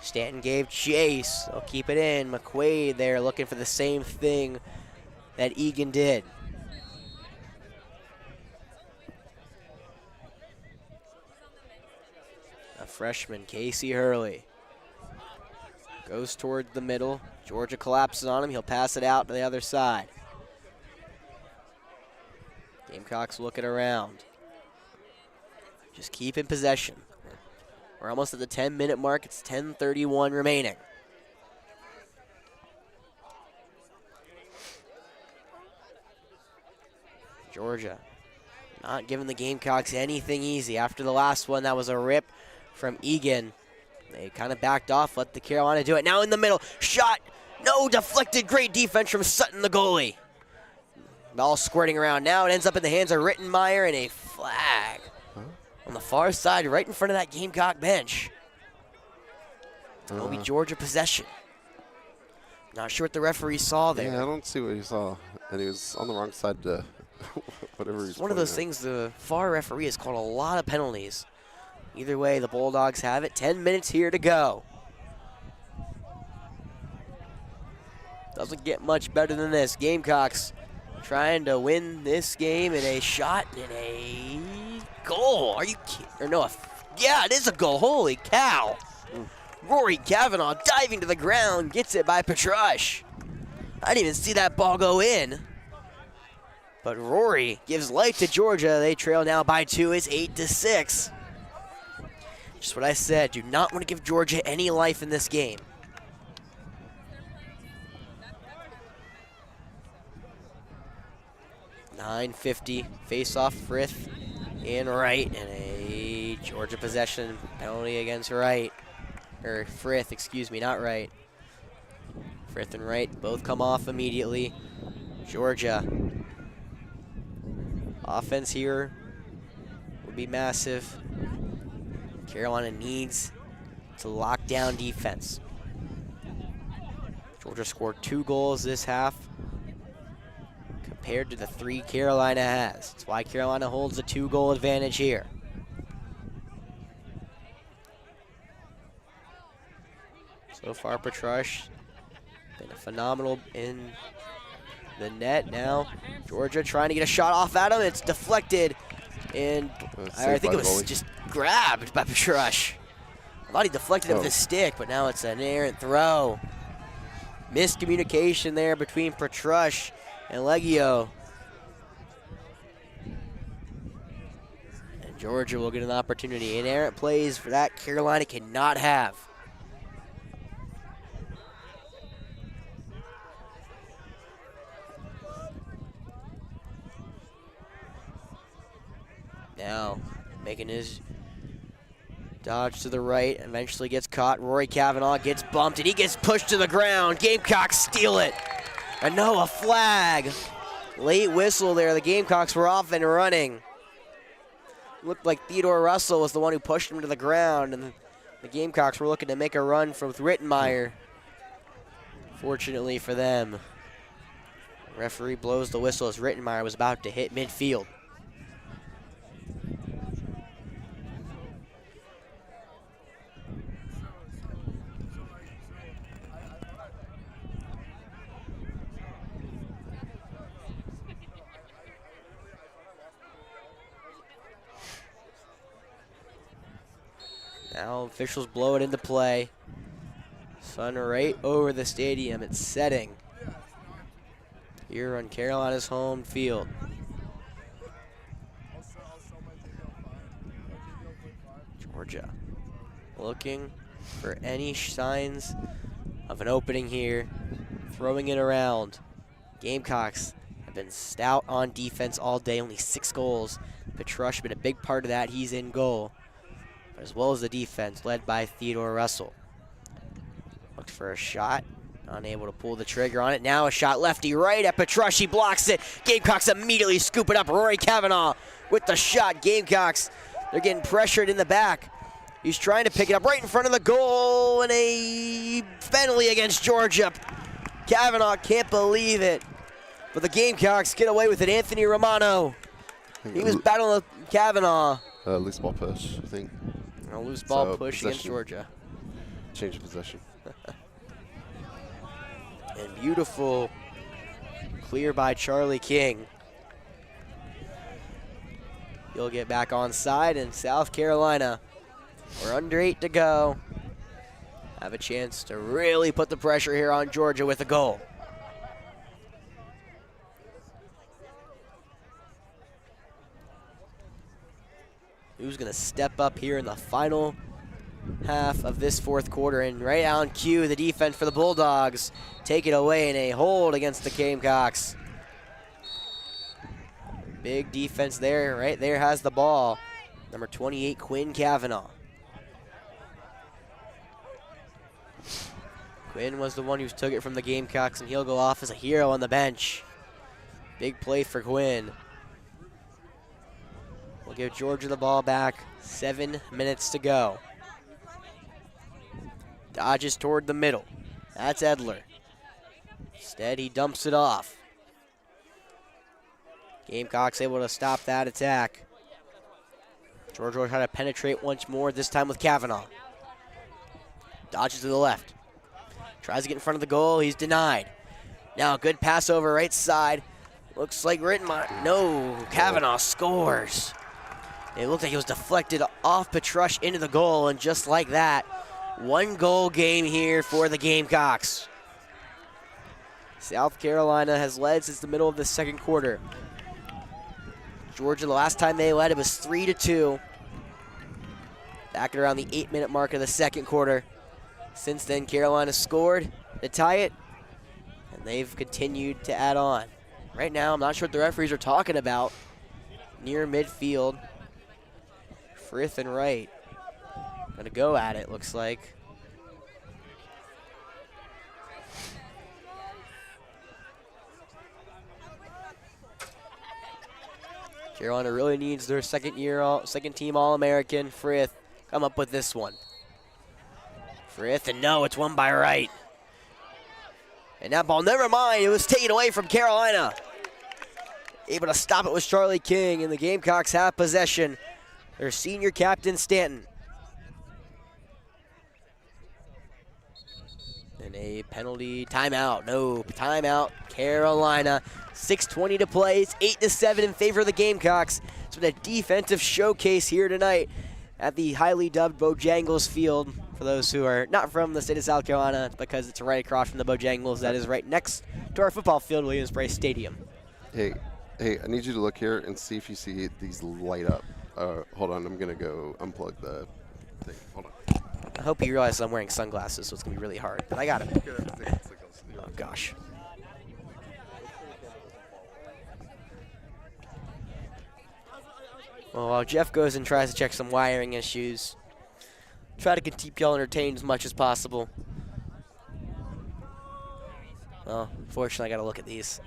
Stanton gave chase. They'll keep it in. McQuaid there looking for the same thing that Egan did. A freshman, Casey Hurley, goes toward the middle. Georgia collapses on him. He'll pass it out to the other side. Gamecocks looking around. Just keep in possession. We're almost at the 10-minute mark. It's 10:31 remaining. Georgia not giving the Gamecocks anything easy. After the last one, that was a rip from Egan. They kind of backed off, let the Carolina do it. Now in the middle, shot, no, deflected, great defense from Sutton, the goalie. Ball squirting around now. It ends up in the hands of Rittenmeyer, and a flag on the far side, right in front of that Gamecock bench. It'll be Georgia possession. Not sure what the referee saw there. Yeah, I don't see what he saw. And he was on the wrong side to whatever he's It's one of those things the VAR referee has called a lot of penalties. Either way, the Bulldogs have it. 10 minutes here to go. Doesn't get much better than this. Gamecocks trying to win this game in a shot and a goal. Are you kidding? Or no, yeah, it is a goal. Holy cow. Rory Kavanaugh diving to the ground, gets it by Petrush. I didn't even see that ball go in. But Rory gives life to Georgia. They trail now by 2. It's 8-6. Just what I said. Do not want to give Georgia any life in this game. .950 face-off Frith and Wright, and a Georgia possession penalty against Wright. Or Frith, excuse me, not Wright. Frith and Wright both come off immediately. Georgia. Offense here would be massive. Carolina needs to lock down defense. Georgia scored 2 goals this half compared to the 3 Carolina has. That's why Carolina holds a 2-goal advantage here. So far, Petrush been phenomenal in the net. Now, Georgia trying to get a shot off at him. It's deflected, and I think it was just grabbed by Petrush. I thought he deflected it with his stick, but now it's an errant throw. Miscommunication there between Petrush and Leggio. And Georgia will get an opportunity. Inerrant plays for that Carolina cannot have. Now, making his dodge to the right, eventually gets caught. Rory Kavanaugh gets bumped, and he gets pushed to the ground. Gamecocks steal it. And no, a flag. Late whistle there. The Gamecocks were off and running. Looked like Theodore Russell was the one who pushed him to the ground, and the Gamecocks were looking to make a run for Rittenmeyer. Fortunately for them, the referee blows the whistle as Rittenmeyer was about to hit midfield. Now officials blow it into play. Sun right over the stadium. It's setting here on Carolina's home field. Georgia looking for any signs of an opening here. Throwing it around. Gamecocks have been stout on defense all day. Only 6 goals. Petrush been a big part of that. He's in goal, as well as the defense led by Theodore Russell. Looked for a shot, unable to pull the trigger on it. Now a shot lefty right at Petrush. He blocks it. Gamecocks immediately scoop it up. Rory Kavanaugh with the shot. Gamecocks, they're getting pressured in the back. He's trying to pick it up right in front of the goal, and a penalty against Georgia. Kavanaugh can't believe it, but the Gamecocks get away with it. Anthony Romano, he was battling with Kavanaugh. Loose ball push, I think. A loose ball push against Georgia. Change of possession. And beautiful Clear by Charlie King. He'll get back on side, and South Carolina, we're under 8 to go. Have a chance to really put the pressure here on Georgia with a goal. Who's going to step up here in the final half of this fourth quarter? And right on cue, the defense for the Bulldogs take it away in a hold against the Gamecocks. Big defense there. Right there has the ball. Number 28, Quinn Kavanaugh. Quinn was the one who took it from the Gamecocks, and he'll go off as a hero on the bench. Big play for Quinn. We'll give Georgia the ball back. 7 minutes to go. Dodges toward the middle. That's Edler. Instead, he dumps it off. Gamecocks able to stop that attack. Georgia will try to penetrate once more, this time with Kavanaugh. Dodges to the left. Tries to get in front of the goal. He's denied. Now, good pass over right side. Looks like Rittenmeyer. No, Kavanaugh scores. It looked like it was deflected off Petrush into the goal, and just like that, 1-goal game here for the Gamecocks. South Carolina has led since the middle of the second quarter. Georgia, the last time they led, it was 3-2. Back at around the 8-minute mark of the second quarter. Since then, Carolina scored to tie it, and they've continued to add on. Right now, I'm not sure what the referees are talking about. Near midfield, Frith and Wright gonna go at it, looks like. Carolina really needs their second team All-American, Frith, come up with this one. Frith, and no, it's won by Wright. And that ball, never mind, it was taken away from Carolina. Able to stop it was Charlie King, and the Gamecocks have possession. Their senior captain, Stanton. And a penalty, timeout, no, timeout, Carolina. 6:20 to play, it's 8-7 in favor of the Gamecocks. It's been a defensive showcase here tonight at the highly dubbed Bojangles Field. For those who are not from the state of South Carolina, it's because it's right across from the Bojangles. That is right next to our football field, Williams-Brice Stadium. Hey, I need you to look here and see if you see these light up. Hold on, I'm going to go unplug the thing. Hold on. I hope you realize I'm wearing sunglasses, so it's going to be really hard. But I got it. Oh, gosh. Well, while Jeff goes and tries to check some wiring issues, try to keep y'all entertained as much as possible. Well, unfortunately, I got to look at these.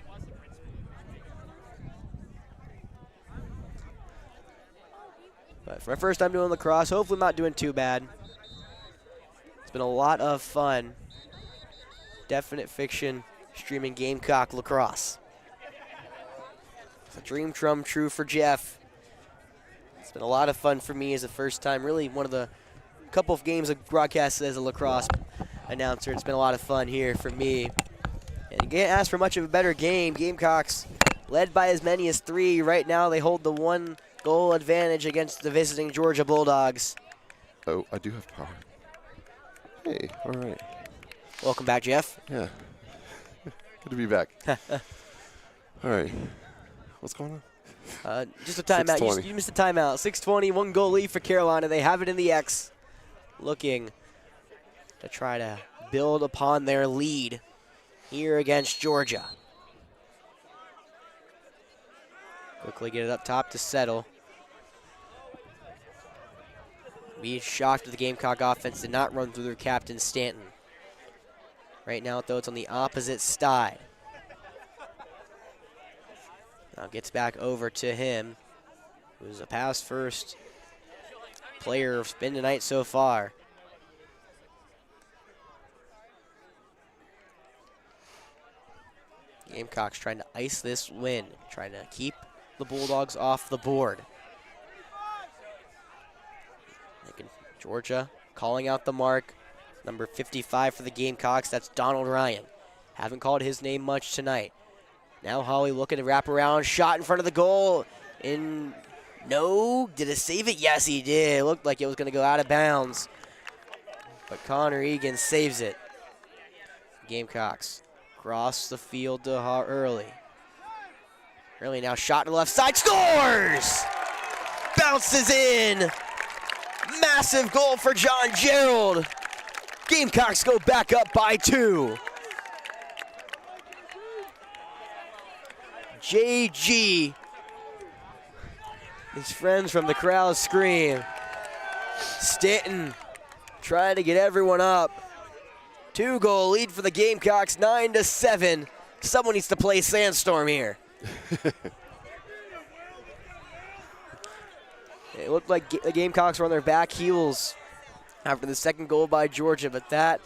But for my first time doing lacrosse, hopefully I'm not doing too bad. It's been a lot of fun. Definite fiction streaming Gamecock lacrosse. It's a dream come true for Jeff. It's been a lot of fun for me as a first time. Really one of the couple of games I've broadcasted as a lacrosse announcer. It's been a lot of fun here for me. And you can't ask for much of a better game. Gamecocks led by as many as 3. Right now they hold the 1-goal advantage against the visiting Georgia Bulldogs. Oh, I do have power. Hey, all right. Welcome back, Jeff. Yeah. Good to be back. All right. What's going on? Just a timeout. You missed a timeout. 6:20, 1-goal lead for Carolina. They have it in the X. Looking to try to build upon their lead here against Georgia. Quickly get it up top to settle. Be shocked if the Gamecock offense did not run through their captain, Stanton. Right now, though, it's on the opposite side. Now gets back over to him, who's a pass-first player of spin tonight so far. Gamecocks trying to ice this win, trying to keep the Bulldogs off the board. Georgia calling out the mark. Number 55 for the Gamecocks, that's Donald Ryan. Haven't called his name much tonight. Now Holly looking to wrap around, shot in front of the goal. No, did it save it? Yes, he did. It looked like it was going to go out of bounds. But Connor Egan saves it. Gamecocks cross the field to Early. Early now shot to the left side, scores! Bounces in. Massive goal for John Gerald. Gamecocks go back up by 2. JG. His friends from the crowd scream. Stanton trying to get everyone up. 2-goal lead for the Gamecocks, 9-7. Someone needs to play Sandstorm here. It looked like the Gamecocks were on their back heels after the second goal by Georgia, but that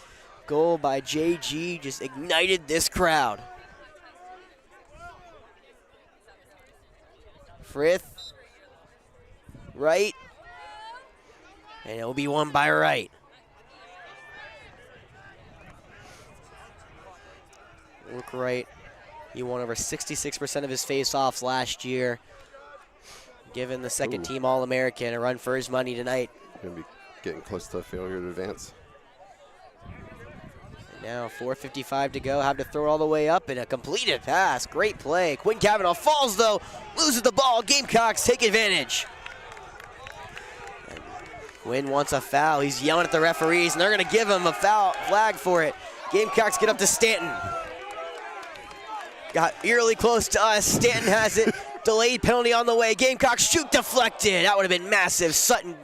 goal by JG just ignited this crowd. Frith, right, and it'll be won by Right. Look Right, he won over 66% of his face-offs last year, giving the second team All-American a run for his money tonight. Gonna be getting close to a failure to advance. Now 4:55 to go, have to throw it all the way up in a completed pass. Great play. Quinn Cavanaugh falls though, loses the ball. Gamecocks take advantage. And Quinn wants a foul. He's yelling at the referees and they're gonna give him a foul flag for it. Gamecocks get up to Stanton. Got eerily close to us. Stanton has it. Delayed penalty on the way. Gamecocks shoot deflected. That would have been massive. Sutton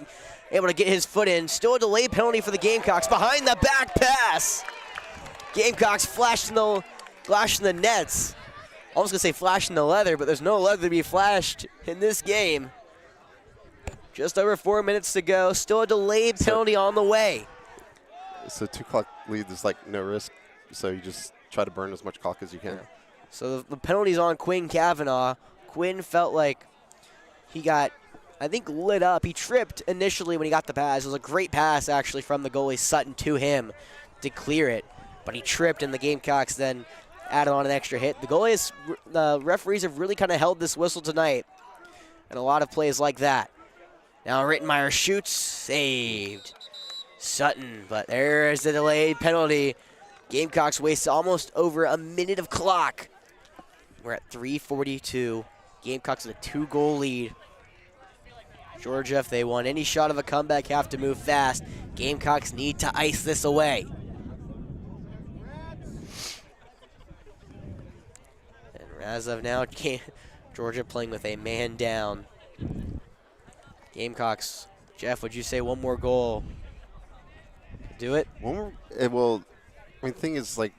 able to get his foot in. Still a delayed penalty for the Gamecocks. Behind the back pass. Gamecocks flashing the nets. I was gonna say flashing the leather, but there's no leather to be flashed in this game. Just over 4 minutes to go. Still a delayed penalty on the way. So 2 clock lead, there's like no risk. So you just try to burn as much clock as you can. Yeah. So the penalty's on Quinn Cavanaugh. Quinn felt like he got, I think, lit up. He tripped initially when he got the pass. It was a great pass, actually, from the goalie Sutton to him to clear it. But he tripped, and the Gamecocks then added on an extra hit. The referees have really kind of held this whistle tonight, and a lot of plays like that. Now Rittenmeyer shoots, saved. Sutton, but there's the delayed penalty. Gamecocks waste almost over a minute of clock. We're at 3:42. Gamecocks with a 2-goal lead. Georgia, if they want any shot of a comeback, have to move fast. Gamecocks need to ice this away. And as of now, Georgia playing with a man down. Gamecocks, Jeff, would you say one more goal? Do it? One more, well, I mean, the thing is, like,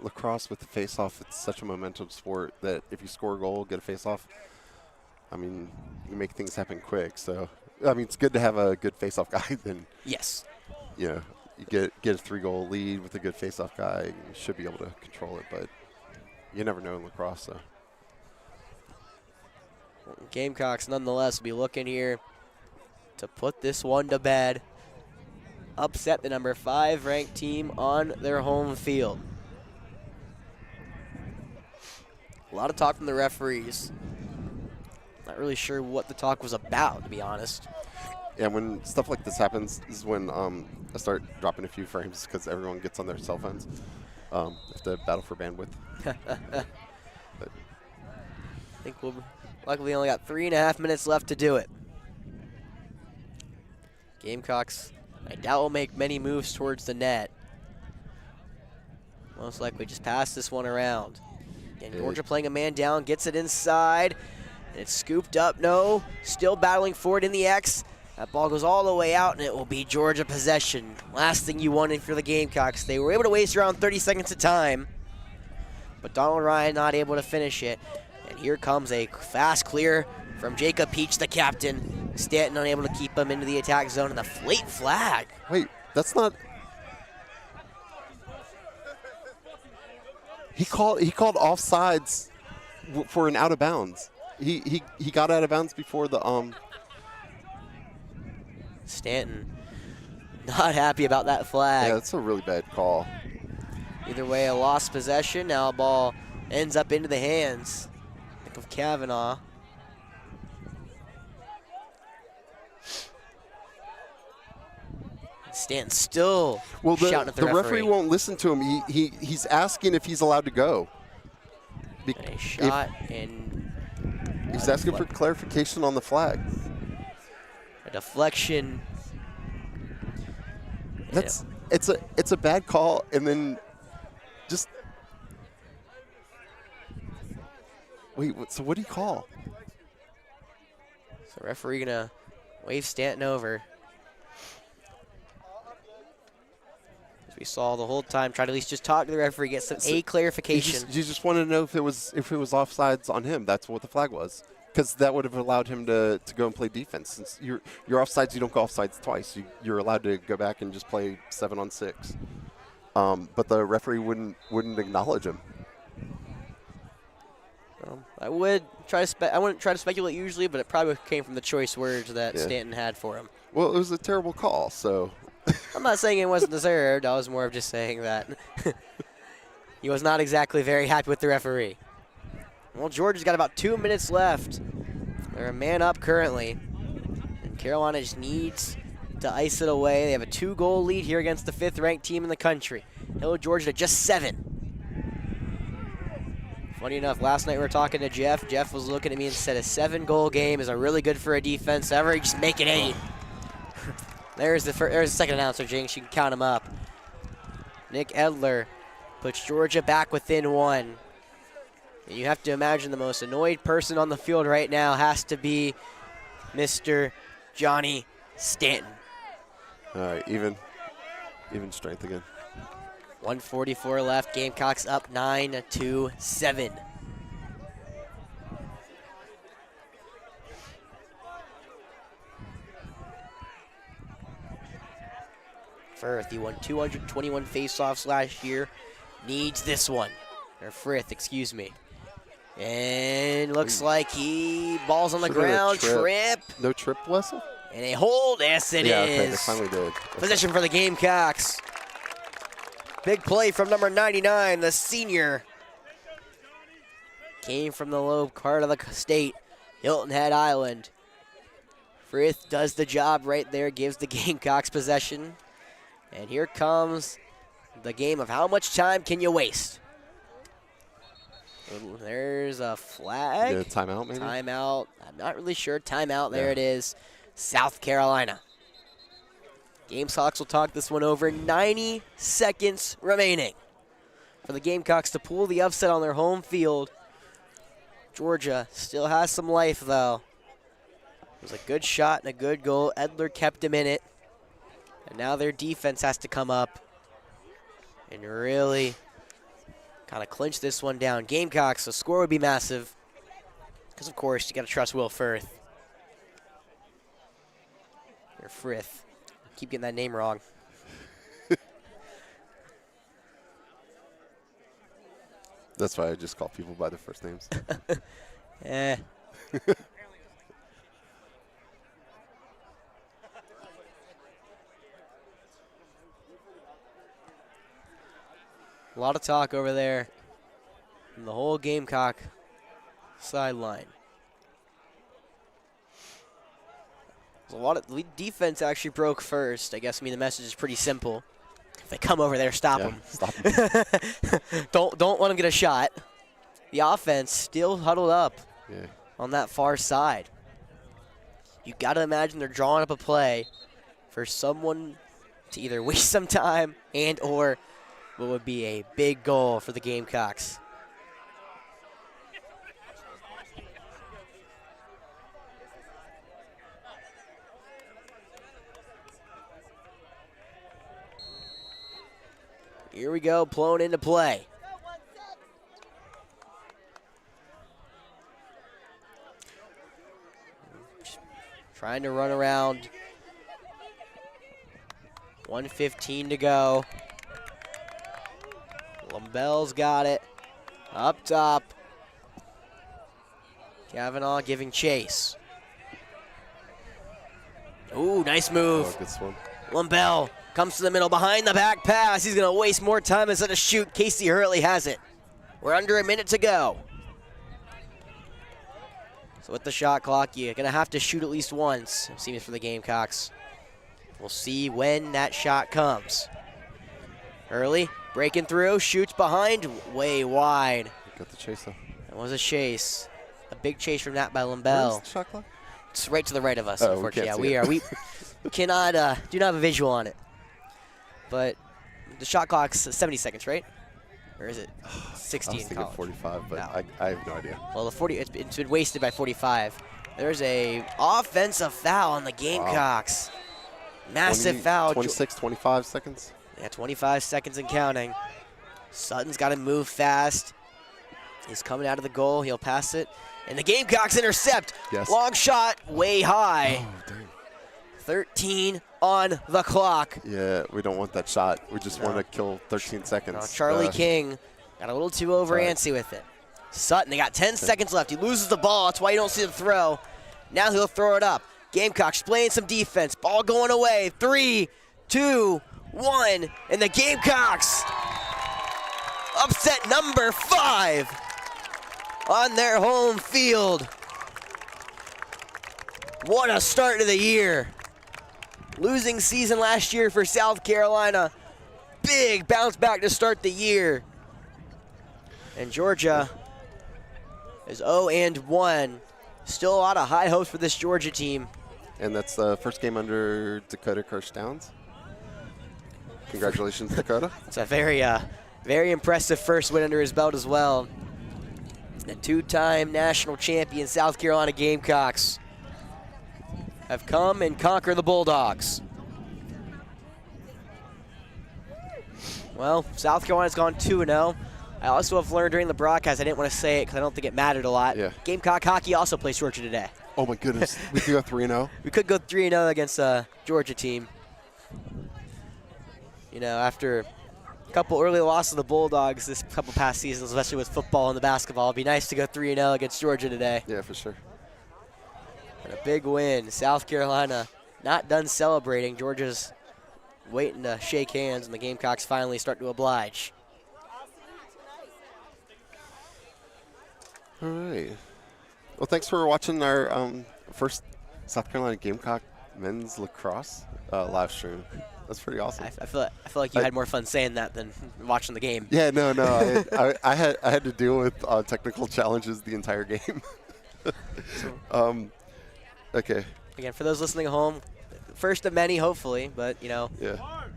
lacrosse with the face-off, it's such a momentum sport that if you score a goal, get a face-off, I mean, you make things happen quick. So, I mean, it's good to have a good face-off guy. Then, yes, you know, you get a 3-goal lead with a good face-off guy, you should be able to control it. But you never know in lacrosse. So, Gamecocks, nonetheless, will be looking here to put this one to bed. Upset the number 5 ranked team on their home field. A lot of talk from the referees. Not really sure what the talk was about, to be honest. Yeah, when stuff like this happens, this is when I start dropping a few frames because everyone gets on their cell phones. Have to battle for bandwidth. I think luckily only got 3.5 minutes left to do it. Gamecocks, I doubt will make many moves towards the net. Most likely just pass this one around. And Georgia playing a man down, gets it inside. And it's scooped up, no. Still battling for it in the X. That ball goes all the way out, and it will be Georgia possession. Last thing you wanted for the Gamecocks. They were able to waste around 30 seconds of time. But Donald Ryan not able to finish it. And here comes a fast clear from Jacob Peach, the captain. Stanton unable to keep him into the attack zone, and the late flag. Wait, that's not. He called offsides for an out of bounds. He got out of bounds before the Stanton not happy about that flag. Yeah, that's a really bad call. Either way, a lost possession. Now a ball ends up into the hands of Kavanaugh. Stanton still shouting at the referee won't listen to him. He's asking if he's allowed to go. And a shot, and he's asking for clarification on the flag. A deflection. It's a bad call, and then just wait. So what do you call? So referee gonna wave Stanton over. As we saw the whole time, try to at least just talk to the referee, get some clarification. You just wanted to know if it was offsides on him. That's what the flag was, because that would have allowed him to go and play defense. Since you're offsides, you don't go offsides twice. You're allowed to go back and just play 7-on-6. But the referee wouldn't acknowledge him. I wouldn't try to speculate usually, but it probably came from the choice words that Stanton had for him. Well, it was a terrible call, so. I'm not saying it wasn't deserved. I was more of just saying that he was not exactly very happy with the referee. Well, Georgia's got about 2 minutes left. They're a man up currently, and Carolina just needs to ice it away. They have a 2-goal lead here against the 5th-ranked team in the country. Held Georgia to just 7. Funny enough, last night we were talking to Jeff. Jeff was looking at me and said a 7-goal game is really good for a defense. Ever just make it 8. There's the second announcer, Jinx. You can count him up. Nick Edler puts Georgia back within 1. And you have to imagine the most annoyed person on the field right now has to be Mr. Johnny Stanton. All right, even strength again. 1:44 left. Gamecocks up 9-7. Firth, he won 221 faceoffs last year. Needs this one. Or Frith, excuse me. And looks like he balls on the ground. Trip. No trip whistle? And a hold. Yes, it is. Okay, they finally did. Possession for the Gamecocks. Big play from number 99, the senior. Came from the low part of the state, Hilton Head Island. Frith does the job right there, gives the Gamecocks possession. And here comes the game of how much time can you waste? There's a flag. Yeah, timeout maybe? Timeout. I'm not really sure. Timeout. There it is. South Carolina. Gamecocks will talk this one over. 90 seconds remaining for the Gamecocks to pull the upset on their home field. Georgia still has some life, though. It was a good shot and a good goal. Edler kept him in it. And now their defense has to come up and really kind of clinch this one down. Gamecocks, the score would be massive because, of course, you got to trust Will Firth. Or Frith. Keep getting that name wrong. That's why I just call people by their first names. Eh. A lot of talk over there from the whole Gamecock sideline. There's a lot of defense actually broke first. I guess the message is pretty simple. If they come over there, stop them. Stop them. don't let them get a shot. The offense still huddled up Yeah. on that far side. You got to imagine they're drawing up a play for someone to either waste some time and or what would be a big goal for the Gamecocks. Here we go, blown into play. Trying to run around. 1:15 to go. Lumbell's got it. Up top. Kavanaugh giving chase. Ooh, nice move. Oh, good swim. Lumbell comes to the middle behind the back pass. He's going to waste more time instead of shoot. Casey Hurley has it. We're under a minute to go. So with the shot clock, you're going to have to shoot at least once, it seems, for the Gamecocks. We'll see when that shot comes. Early, breaking through, shoots behind, way wide. Got the chase though. That was a chase. A big chase from that by Where's Limbell. the shot clock? It's right to the right of us, Oh, unfortunately. we can't see We cannot, do not have a visual on it. But the shot clock's 70 seconds, right? Or is it 60 I was in thinking college? 45, but No. I have no idea. Well, it's been wasted by 45. There's a offensive foul on the Gamecocks. Massive foul. 26, 25 seconds. Yeah, 25 seconds and counting. Sutton's got to move fast. He's coming out of the goal. He'll pass it. And the Gamecocks intercept. Yes. Long shot, way high. Oh, dang. 13 on the clock. Yeah, we don't want that shot. We just No. want to kill 13 seconds. No, Charlie King got a little too over Right. antsy with it. Sutton, they got 10 seconds left. He loses the ball. That's why you don't see the throw. Now he'll throw it up. Gamecocks playing some defense. Ball going away. 3, 2, 1. And the Gamecocks upset number 5 on their home field. What a start to the year. Losing season last year for South Carolina. Big bounce back to start the year. And Georgia is 0-1. Still a lot of high hopes for this Georgia team. And that's the first game under Dakota Kirsch-Downs. Congratulations, Dakota. It's a very impressive first win under his belt as well. The two-time national champion South Carolina Gamecocks have come and conquered the Bulldogs. Well, South Carolina's gone 2-0. I also have learned during the broadcast, I didn't want to say it because I don't think it mattered a lot. Yeah. Gamecock hockey also plays Georgia today. Oh, my goodness. We could go 3-0. We could go 3-0 against a Georgia team. You know, after a couple early losses to the Bulldogs this couple past seasons, especially with football and the basketball, it'd be nice to go 3-0 against Georgia today. Yeah, for sure. And a big win. South Carolina not done celebrating. Georgia's waiting to shake hands, and the Gamecocks finally start to oblige. All right. Well, thanks for watching our first South Carolina Gamecock men's lacrosse live stream. That's pretty awesome. I feel like you had more fun saying that than watching the game. Yeah, no. I had to deal with technical challenges the entire game. Okay. Again, for those listening at home, first of many, hopefully, but, you know, Yeah.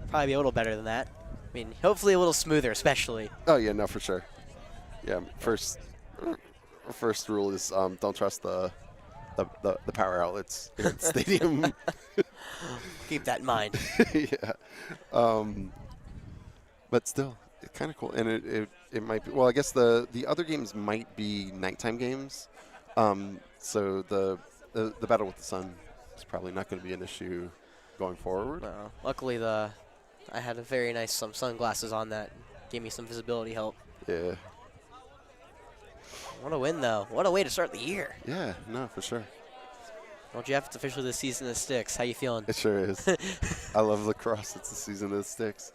probably be a little better than that. I mean, hopefully a little smoother, especially. Oh yeah, no, for sure. Yeah, first rule is don't trust the power outlets here at the stadium. Keep that in mind. Yeah. But still, it's kind of cool, and it might be. Well, I guess the other games might be nighttime games. So the battle with the sun is probably not going to be an issue going forward. Well, luckily, I had a very nice some sunglasses on that gave me some visibility help. Yeah. What a win, though. What a way to start the year. Yeah. No, for sure. Well, Jeff, it's officially the season that sticks. How you feeling? It sure is. I love lacrosse. It's the season that sticks.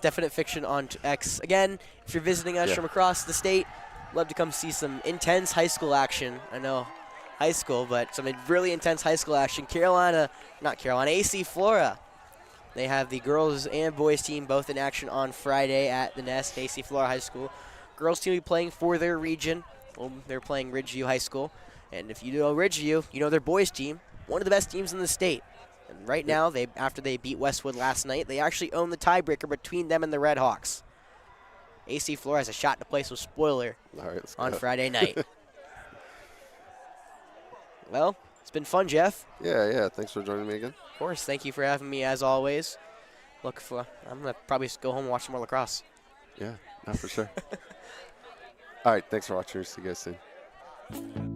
Definite Fiction on X. Again, if you're visiting us from across the state, love to come see some intense high school action. I know high school, but some really intense high school action. AC Flora. They have the girls and boys team both in action on Friday at the Nest, AC Flora High School. Girls team will be playing for their region. Well, they're playing Ridgeview High School. And if you know Ridgeview, you know their boys team, one of the best teams in the state. And right now, after they beat Westwood last night, they actually own the tiebreaker between them and the Red Hawks. AC Flora has a shot to place with Spoiler on Friday night. Well, it's been fun, Jeff. Yeah. Thanks for joining me again. Of course. Thank you for having me, as always. I'm going to probably go home and watch some more lacrosse. Yeah, no, for sure. All right, thanks for watching. See you guys soon.